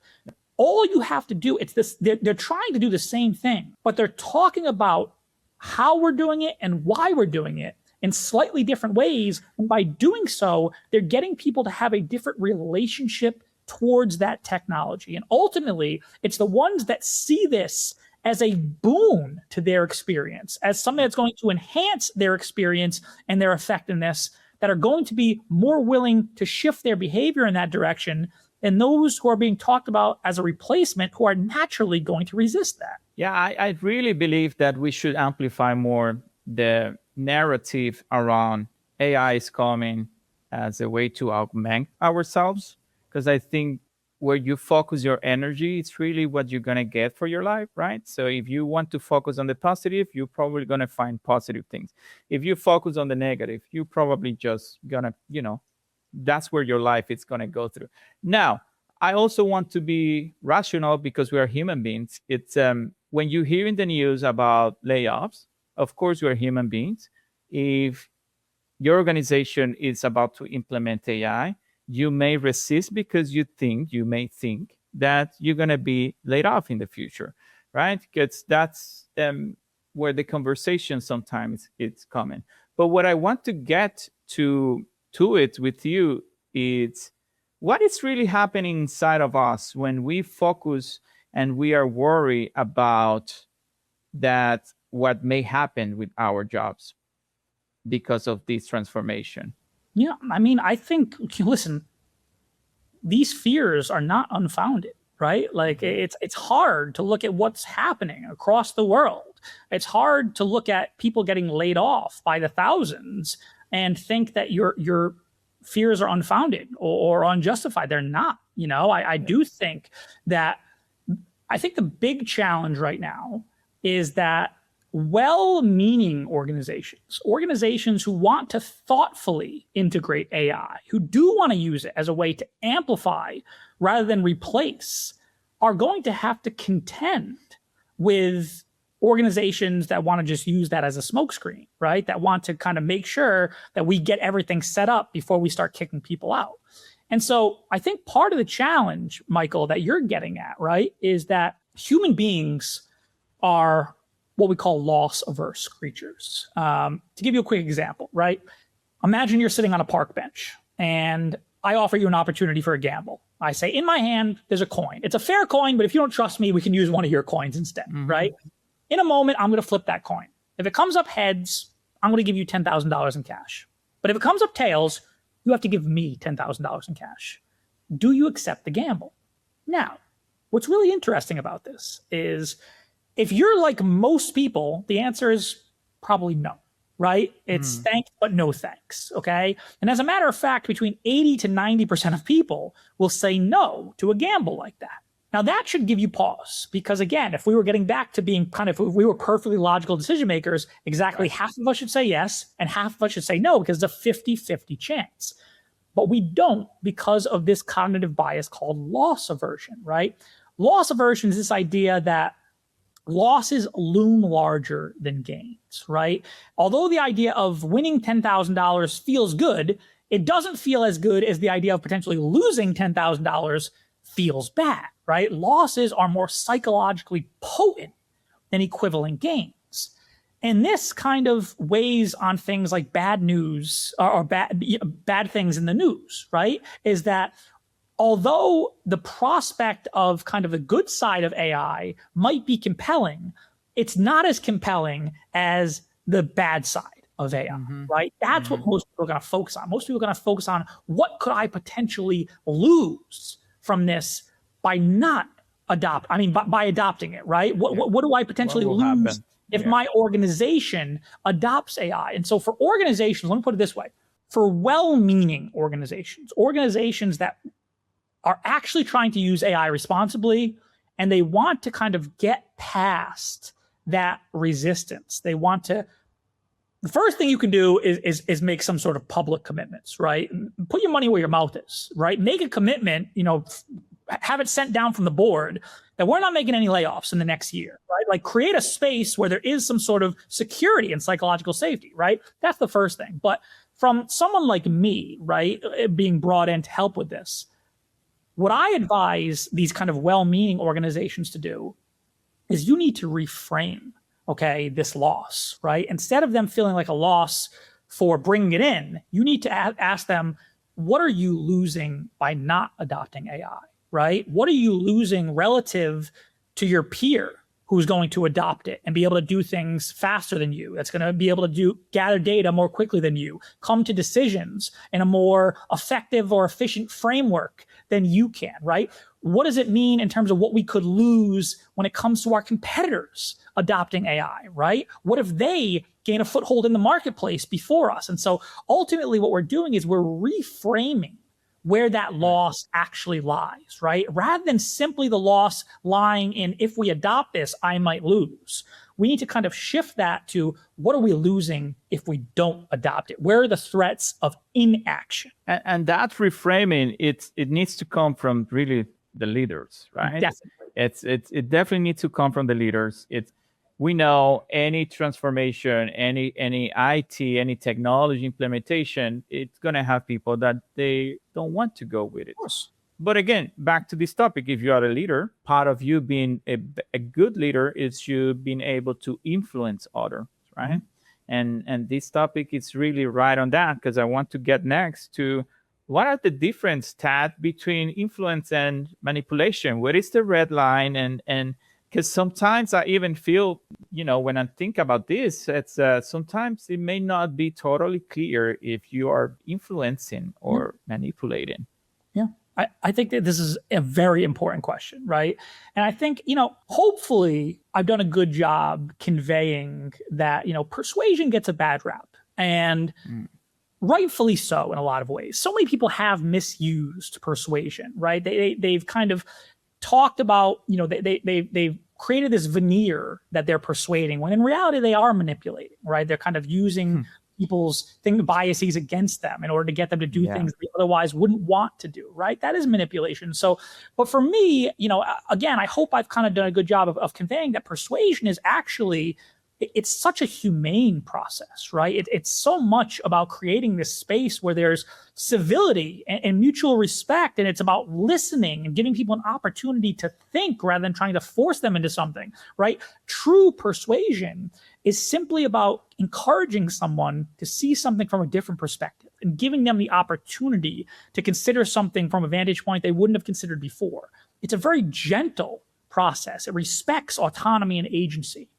[SPEAKER 1] All you have to do, it's this, they're trying to do the same thing, but they're talking about how we're doing it and why we're doing it in slightly different ways. And by doing so, they're getting people to have a different relationship towards that technology. And ultimately, it's the ones that see this as a boon to their experience, as something that's going to enhance their experience and their effectiveness, that are going to be more willing to shift their behavior in that direction than those who are being talked about as a replacement, who are naturally going to resist that.
[SPEAKER 2] Yeah, I really believe that we should amplify more the narrative around AI is coming as a way to augment ourselves. Because I think where you focus your energy, it's really what you're going to get for your life, right? So if you want to focus on the positive, you're probably going to find positive things. If you focus on the negative, you're probably just going to, that's where your life is going to go through. Now, I also want to be rational because we are human beings. It's when you hear in the news about layoffs, of course, we're human beings. If your organization is about to implement AI, you may resist because you may think that you're going to be laid off in the future, right? Because that's where the conversation sometimes it's coming. But what I want to get to it with you is what is really happening inside of us when we focus and we are worried about that what may happen with our jobs because of this transformation.
[SPEAKER 1] Yeah, I mean, I think, listen, these fears are not unfounded, right? Like it's hard to look at what's happening across the world. It's hard to look at people getting laid off by the thousands and think that your fears are unfounded or unjustified. They're not. I do think that the big challenge right now is that well-meaning organizations who want to thoughtfully integrate AI, who do want to use it as a way to amplify rather than replace, are going to have to contend with organizations that want to just use that as a smokescreen, right? That want to kind of make sure that we get everything set up before we start kicking people out. And so I think part of the challenge, Mykel, that you're getting at, right, is that human beings are what we call loss-averse creatures. To give you a quick example, right? Imagine you're sitting on a park bench and I offer you an opportunity for a gamble. I say, in my hand, there's a coin. It's a fair coin, but if you don't trust me, we can use one of your coins instead, right? In a moment, I'm going to flip that coin. If it comes up heads, I'm going to give you $10,000 in cash. But if it comes up tails, you have to give me $10,000 in cash. Do you accept the gamble? Now, what's really interesting about this is if you're like most people, the answer is probably no, right? It's thanks, but no thanks, okay? And as a matter of fact, between 80 to 90% of people will say no to a gamble like that. Now, that should give you pause because, again, if we were getting back to being if we were perfectly logical decision makers, exactly half of us should say yes and half of us should say no because it's a 50-50 chance. But we don't because of this cognitive bias called loss aversion, right? Loss aversion is this idea that losses loom larger than gains, right? Although the idea of winning $10,000 feels good, it doesn't feel as good as the idea of potentially losing $10,000 feels bad, right? Losses are more psychologically potent than equivalent gains. And this kind of weighs on things like bad news or bad things in the news, right? Is that although the prospect of kind of the good side of AI might be compelling, it's not as compelling as the bad side of AI, right? That's what most people are going to focus on. Most people are going to focus on what could I potentially lose from this by not by adopting it, right? What do I potentially lose if my organization adopts AI? And so for organizations, let me put it this way, for well-meaning organizations that are actually trying to use AI responsibly, and they want to kind of get past that resistance. They want to, the first thing you can do is make some sort of public commitments, right? Put your money where your mouth is, right? Make a commitment, have it sent down from the board that we're not making any layoffs in the next year, right? Like create a space where there is some sort of security and psychological safety, right? That's the first thing. But from someone like me, right, being brought in to help with this, what I advise these kind of well-meaning organizations to do is you need to reframe, this loss, right? Instead of them feeling like a loss for bringing it in, you need to ask them, what are you losing by not adopting AI, right? What are you losing relative to your peer who's going to adopt it and be able to do things faster than you, that's going to be able to gather data more quickly than you, come to decisions in a more effective or efficient framework than you can, right? What does it mean in terms of what we could lose when it comes to our competitors adopting AI, right? What if they gain a foothold in the marketplace before us? And so ultimately what we're doing is we're reframing where that loss actually lies, right? Rather than simply the loss lying in, if we adopt this, I might lose. We need to kind of shift that to, what are we losing if we don't adopt it? Where are the threats of inaction?
[SPEAKER 2] And that reframing, it needs to come from really the leaders, right?
[SPEAKER 1] Definitely.
[SPEAKER 2] It definitely needs to come from the leaders. we know any transformation, any IT, any technology implementation, it's going to have people that they don't want to go with it.
[SPEAKER 1] Of course.
[SPEAKER 2] But again, back to this topic, if you are a leader, part of you being a good leader is you being able to influence others, right? And this topic is really right on that, because I want to get next to what are the difference, Tad, between influence and manipulation? What is the red line? And because sometimes I even feel, when I think about this, it's sometimes it may not be totally clear if you are influencing or manipulating.
[SPEAKER 1] Yeah. I think that this is a very important question, right? And I think, hopefully I've done a good job conveying that, persuasion gets a bad rap, and rightfully so in a lot of ways. So many people have misused persuasion, right? They've kind of talked about, they've created this veneer that they're persuading, when in reality they are manipulating, right? They're kind of using people's biases against them in order to get them to do things they otherwise wouldn't want to do, right? That is manipulation. So, but for me, again, I hope I've kind of done a good job of conveying that persuasion is actually, it's such a humane process, right? It's so much about creating this space where there's civility and mutual respect, and it's about listening and giving people an opportunity to think rather than trying to force them into something, right? True persuasion is simply about encouraging someone to see something from a different perspective and giving them the opportunity to consider something from a vantage point they wouldn't have considered before. It's a very gentle process. It respects autonomy and agency.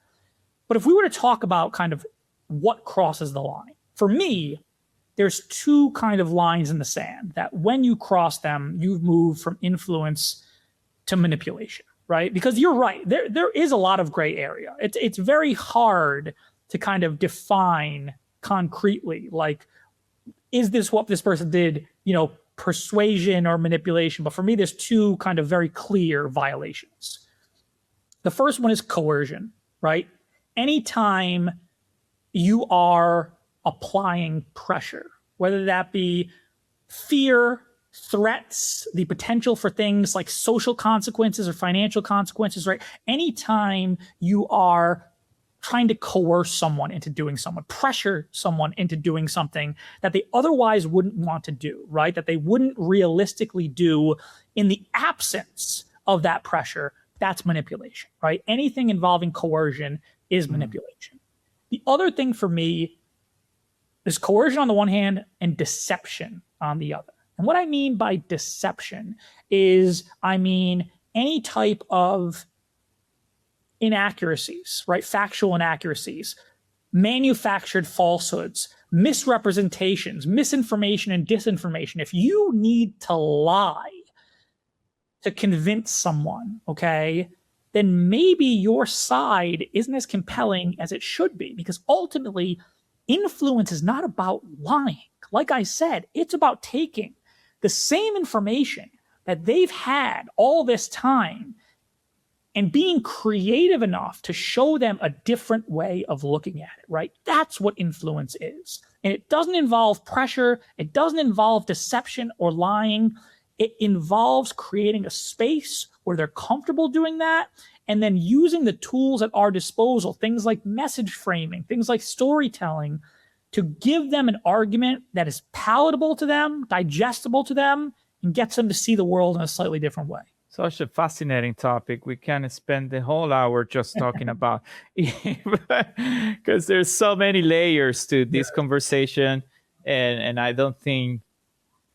[SPEAKER 1] But if we were to talk about kind of what crosses the line, for me, there's two kind of lines in the sand that when you cross them, you've moved from influence to manipulation, right? Because you're right, there is a lot of gray area. It's very hard to kind of define concretely, like, is this what this person did, persuasion or manipulation? But for me, there's two kind of very clear violations. The first one is coercion, right? Anytime you are applying pressure, whether that be fear, threats, the potential for things like social consequences or financial consequences, right? Anytime you are trying to coerce someone into doing something, pressure someone into doing something that they otherwise wouldn't want to do, right? That they wouldn't realistically do in the absence of that pressure, that's manipulation, right? Anything involving coercion is manipulation. The other thing for me is coercion on the one hand and deception on the other. And what I mean by deception is, any type of inaccuracies, right? Factual inaccuracies, manufactured falsehoods, misrepresentations, misinformation, and disinformation. If you need to lie to convince someone, okay, then maybe your side isn't as compelling as it should be, because ultimately influence is not about lying. Like I said, it's about taking the same information that they've had all this time and being creative enough to show them a different way of looking at it, right? That's what influence is. And it doesn't involve pressure. It doesn't involve deception or lying. It involves creating a space where they're comfortable doing that, and then using the tools at our disposal, things like message framing, things like storytelling, to give them an argument that is palatable to them, digestible to them, and gets them to see the world in a slightly different way.
[SPEAKER 2] Such a fascinating topic. We can spend the whole hour just talking about it, because there's so many layers to this conversation, and I don't think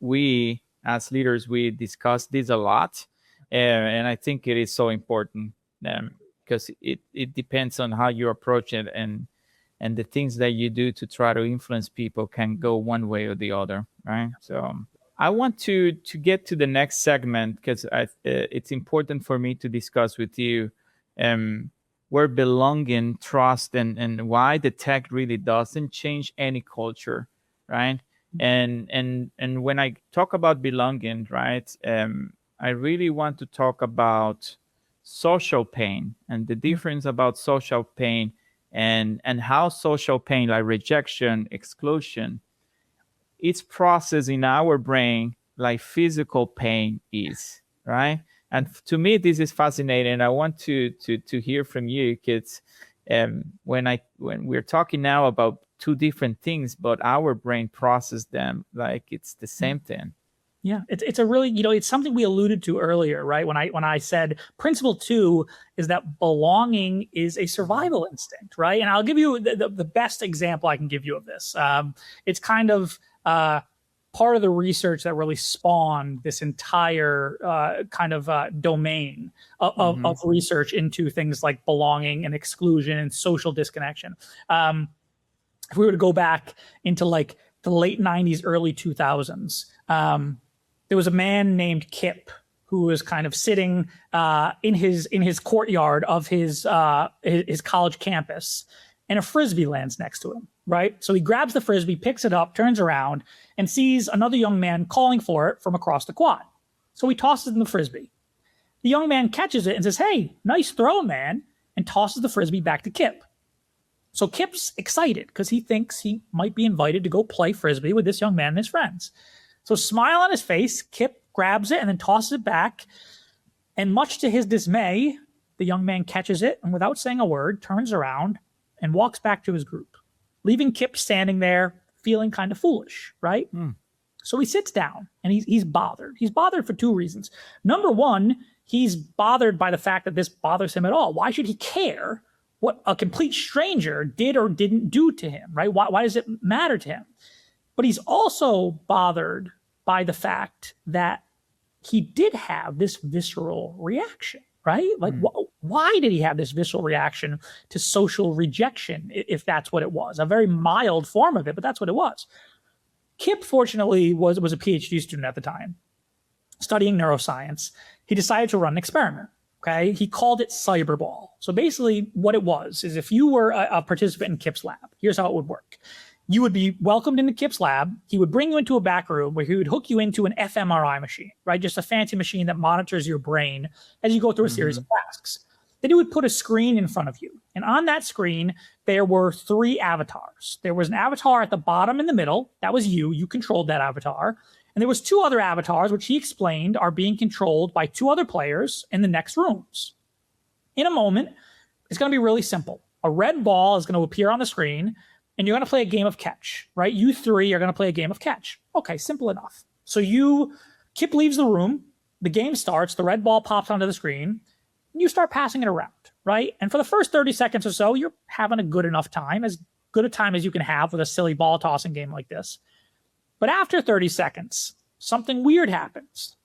[SPEAKER 2] we as leaders, we discuss this a lot, and I think it is so important, because it depends on how you approach it, and the things that you do to try to influence people can go one way or the other, right? So I want to get to the next segment, because it's important for me to discuss with you where belonging, trust, and why the tech really doesn't change any culture, right? And when I talk about belonging, right, I really want to talk about social pain and the difference about social pain and how social pain, like rejection, exclusion, it's processed in our brain like physical pain is, right? And to me, this is fascinating. I want to hear from you, kids. when we're talking now about two different things, but our brain processes them like it's the same thing.
[SPEAKER 1] Yeah, it's a really, it's something we alluded to earlier, right? When I said principle 2 is that belonging is a survival instinct, right? And I'll give you the best example I can give you of this. It's kind of part of the research that really spawned this entire domain of research into things like belonging and exclusion and social disconnection. If we were to go back into like the late 90s, early 2000s, there was a man named Kip who was kind of sitting in his courtyard of his college campus, and a Frisbee lands next to him, right? So he grabs the Frisbee, picks it up, turns around, and sees another young man calling for it from across the quad. So he tosses him the Frisbee. The young man catches it and says, "Hey, nice throw, man," and tosses the Frisbee back to Kip. So Kip's excited because he thinks he might be invited to go play Frisbee with this young man and his friends. So smile on his face, Kip grabs it and then tosses it back. And much to his dismay, the young man catches it and without saying a word, turns around and walks back to his group, leaving Kip standing there feeling kind of foolish, right? So he sits down and he's bothered. He's bothered for two reasons. Number one, he's bothered by the fact that this bothers him at all. Why should he care what a complete stranger did or didn't do to him, right? Why does it matter to him? But he's also bothered by the fact that he did have this visceral reaction, right? Like, why did he have this visceral reaction to social rejection, if that's what it was? A very mild form of it, but that's what it was. Kip, fortunately, was a PhD student at the time, studying neuroscience. He decided to run an experiment, okay? He called it cyberball. So basically what it was is if you were a participant in Kip's lab, here's how it would work. You would be welcomed into Kip's lab. He would bring you into a back room where he would hook you into an fMRI machine, right? Just a fancy machine that monitors your brain as you go through a series of tasks. Then he would put a screen in front of you. And on that screen, there were 3 avatars. There was an avatar at the bottom in the middle. That was you. You controlled that avatar. And there was 2 other avatars, which he explained are being controlled by 2 other players in the next rooms. In a moment, it's going to be really simple. A red ball is going to appear on the screen, and you're going to play a game of catch, right? You 3 are going to play a game of catch. Okay, simple enough. So Kip leaves the room, the game starts, the red ball pops onto the screen, and you start passing it around, right? And for the first 30 seconds or so, you're having a good enough time, as good a time as you can have with a silly ball tossing game like this. But after 30 seconds, something weird happens.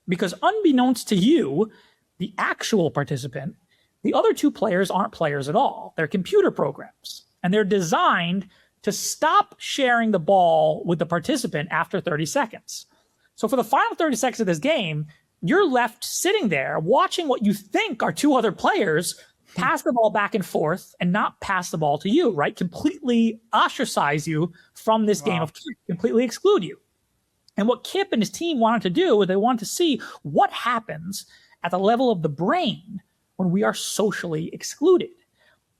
[SPEAKER 1] Because unbeknownst to you, the actual participant, the other 2 players aren't players at all. They're computer programs. And they're designed to stop sharing the ball with the participant after 30 seconds. So for the final 30 seconds of this game, you're left sitting there watching what you think are 2 other players pass the ball back and forth and not pass the ball to you, right? Completely ostracize you from this game of Kip, completely exclude you. And what Kip and his team wanted to do is they wanted to see what happens at the level of the brain when we are socially excluded.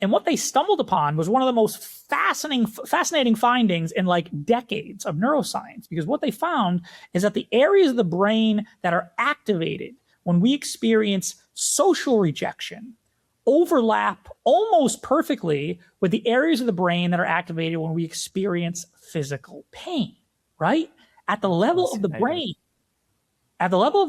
[SPEAKER 1] And what they stumbled upon was one of the most fascinating findings in like decades of neuroscience, because what they found is that the areas of the brain that are activated when we experience social rejection overlap almost perfectly with the areas of the brain that are activated when we experience physical pain, right? At the level of the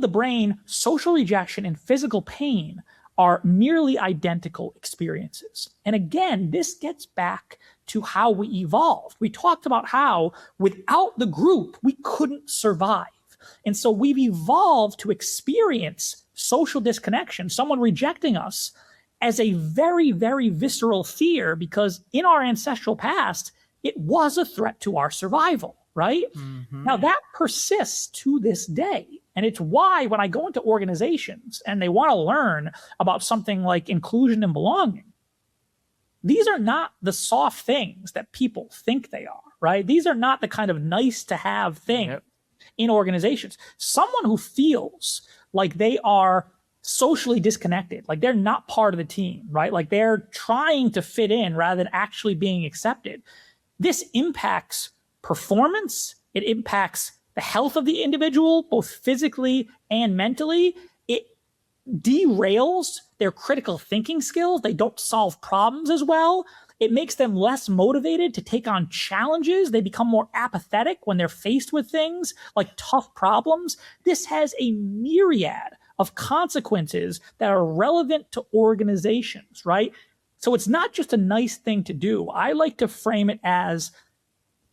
[SPEAKER 1] brain, social rejection and physical pain are nearly identical experiences. And again, this gets back to how we evolved. We talked about how without the group, we couldn't survive. And so we've evolved to experience social disconnection, someone rejecting us, as a very, very visceral fear, because in our ancestral past, it was a threat to our survival, right? Now that persists to this day. And it's why when I go into organizations and they want to learn about something like inclusion and belonging, these are not the soft things that people think they are, right? These are not the kind of nice to have things in organizations. Someone who feels like they are socially disconnected, like they're not part of the team, right? Like they're trying to fit in rather than actually being accepted. This impacts performance. It impacts the health of the individual, both physically and mentally. derails their critical thinking skills. They don't solve problems as well. It makes them less motivated to take on challenges. They become more apathetic when they're faced with things like tough problems. This has a myriad of consequences that are relevant to organizations, right? So it's not just a nice thing to do. I like to frame it as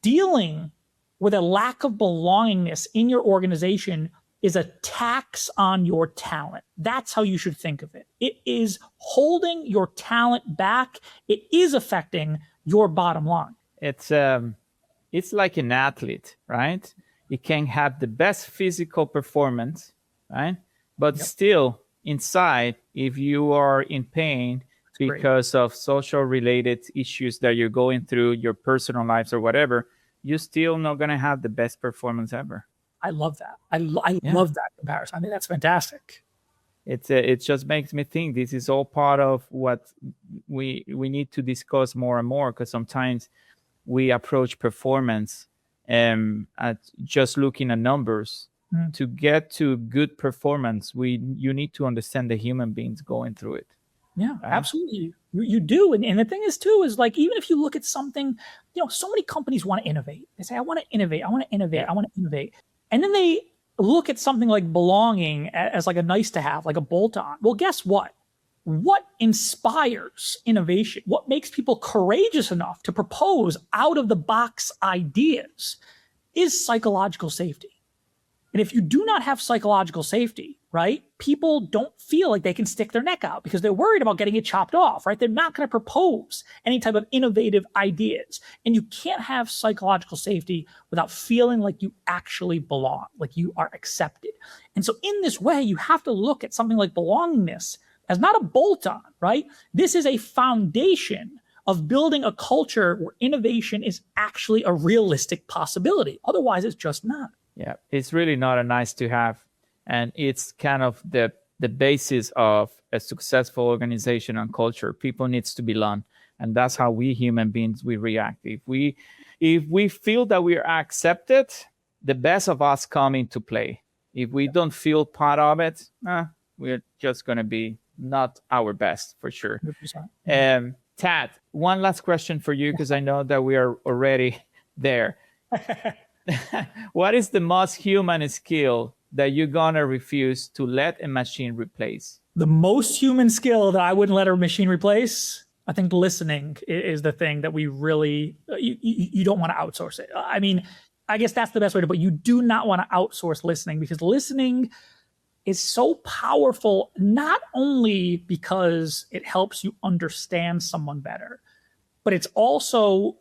[SPEAKER 1] dealing with a lack of belongingness in your organization is a tax on your talent. That's how you should think of it. It is holding your talent back. It is affecting your bottom line.
[SPEAKER 2] It's like an athlete, right? You can have the best physical performance, right? But still inside, if you are in pain because of social related issues that you're going through, your personal lives or whatever, you're still not going to have the best performance ever.
[SPEAKER 1] I love that. I love that comparison. I mean, that's fantastic.
[SPEAKER 2] It just makes me think this is all part of what we need to discuss more and more, because sometimes we approach performance at just looking at numbers. To get to good performance, you need to understand the human beings going through it.
[SPEAKER 1] Yeah, absolutely. You do. And the thing is, too, is like, even if you look at something, so many companies want to innovate. They say, I want to innovate. I want to innovate. I want to innovate. And then they look at something like belonging as like a nice to have, like a bolt on. Well, guess what? What inspires innovation? What makes people courageous enough to propose out of the box ideas is psychological safety. And if you do not have psychological safety, right, people don't feel like they can stick their neck out because they're worried about getting it chopped off, right? They're not going to propose any type of innovative ideas. And you can't have psychological safety without feeling like you actually belong, like you are accepted. And so in this way, you have to look at something like belongingness as not a bolt-on, right? This is a foundation of building a culture where innovation is actually a realistic possibility. Otherwise, it's just not.
[SPEAKER 2] Yeah, it's really not a nice to have. And it's kind of the basis of a successful organization and culture. People needs to belong. And that's how we human beings, we react. If we feel that we are accepted, the best of us come into play. If we don't feel part of it, we're just going to be not our best for sure. 100%. Tad, one last question for you, because I know that we are already there. What is the most human skill that you're going to refuse to let a machine replace?
[SPEAKER 1] The most human skill that I wouldn't let a machine replace, I think listening is the thing that we really, you don't want to outsource it. I mean, I guess that's the best way to put it. You do not want to outsource listening, because listening is so powerful, not only because it helps you understand someone better, but it's also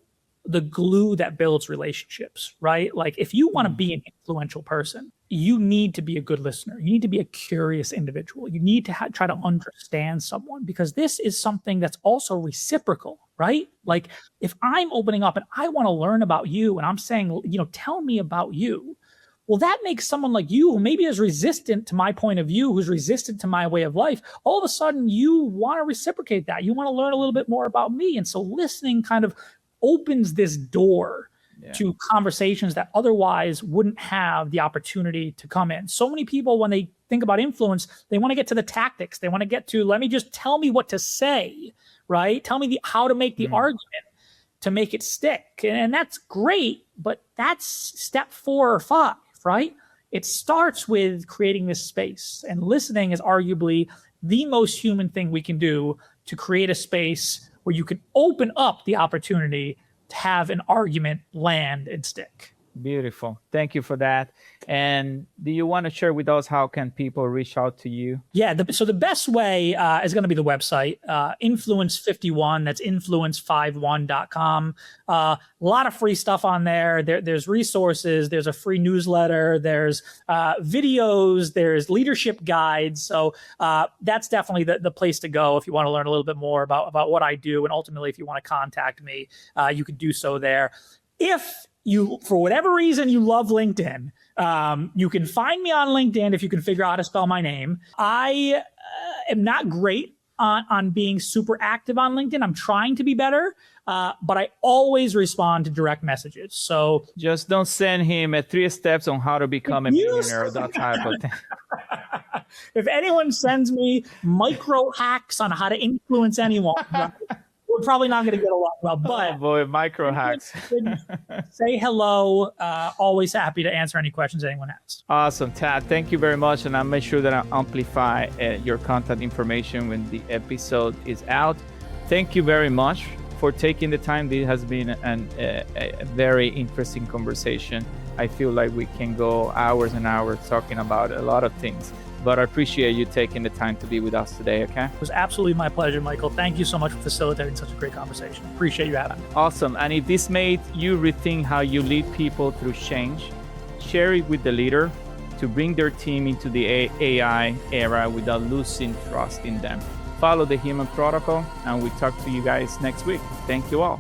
[SPEAKER 1] the glue that builds relationships, right? Like, if you want to be an influential person, you need to be a good listener. You need to be a curious individual. You need to try to understand someone, because this is something that's also reciprocal, right? Like, if I'm opening up and I want to learn about you and I'm saying, tell me about you. Well, that makes someone like you, who maybe is resistant to my point of view, who's resistant to my way of life, all of a sudden you want to reciprocate that. You want to learn a little bit more about me. And so listening kind of opens this door to conversations that otherwise wouldn't have the opportunity to come in. So many people, when they think about influence, they want to get to the tactics. They want to get to, let me just tell me what to say, right? Tell me how to make the argument to make it stick. And that's great, but that's step 4 or 5, right? It starts with creating this space. And listening is arguably the most human thing we can do to create a space where you can open up the opportunity to have an argument land and stick.
[SPEAKER 2] Beautiful. Thank you for that. And do you want to share with us how can people reach out to you?
[SPEAKER 1] Yeah, so the best way is going to be the website, Influence51. That's influence51.com. A lot of free stuff on there. There's resources. There's a free newsletter. There's videos. There's leadership guides. So that's definitely the place to go if you want to learn a little bit more about what I do. And ultimately, if you want to contact me, you can do so there. If you, for whatever reason, you love LinkedIn, you can find me on LinkedIn if you can figure out how to spell my name. I am not great on being super active on LinkedIn. I'm trying to be better, but I always respond to direct messages. So
[SPEAKER 2] just don't send him 3 steps on how to become a millionaire, that type of thing.
[SPEAKER 1] If anyone sends me micro hacks on how to influence anyone, we're probably not going to get along well. But
[SPEAKER 2] oh boy, micro hacks.
[SPEAKER 1] say hello. Always happy to answer any questions anyone has.
[SPEAKER 2] Awesome, Tad. Thank you very much. And I'll make sure that I amplify your contact information when the episode is out. Thank you very much for taking the time. This has been a very interesting conversation. I feel like we can go hours and hours talking about a lot of things, but I appreciate you taking the time to be with us today, okay?
[SPEAKER 1] It was absolutely my pleasure, Mykel. Thank you so much for facilitating such a great conversation. Appreciate you having me.
[SPEAKER 2] Awesome. And if this made you rethink how you lead people through change, share it with the leader to bring their team into the AI era without losing trust in them. Follow the Human Protocol, and we talk to you guys next week. Thank you all.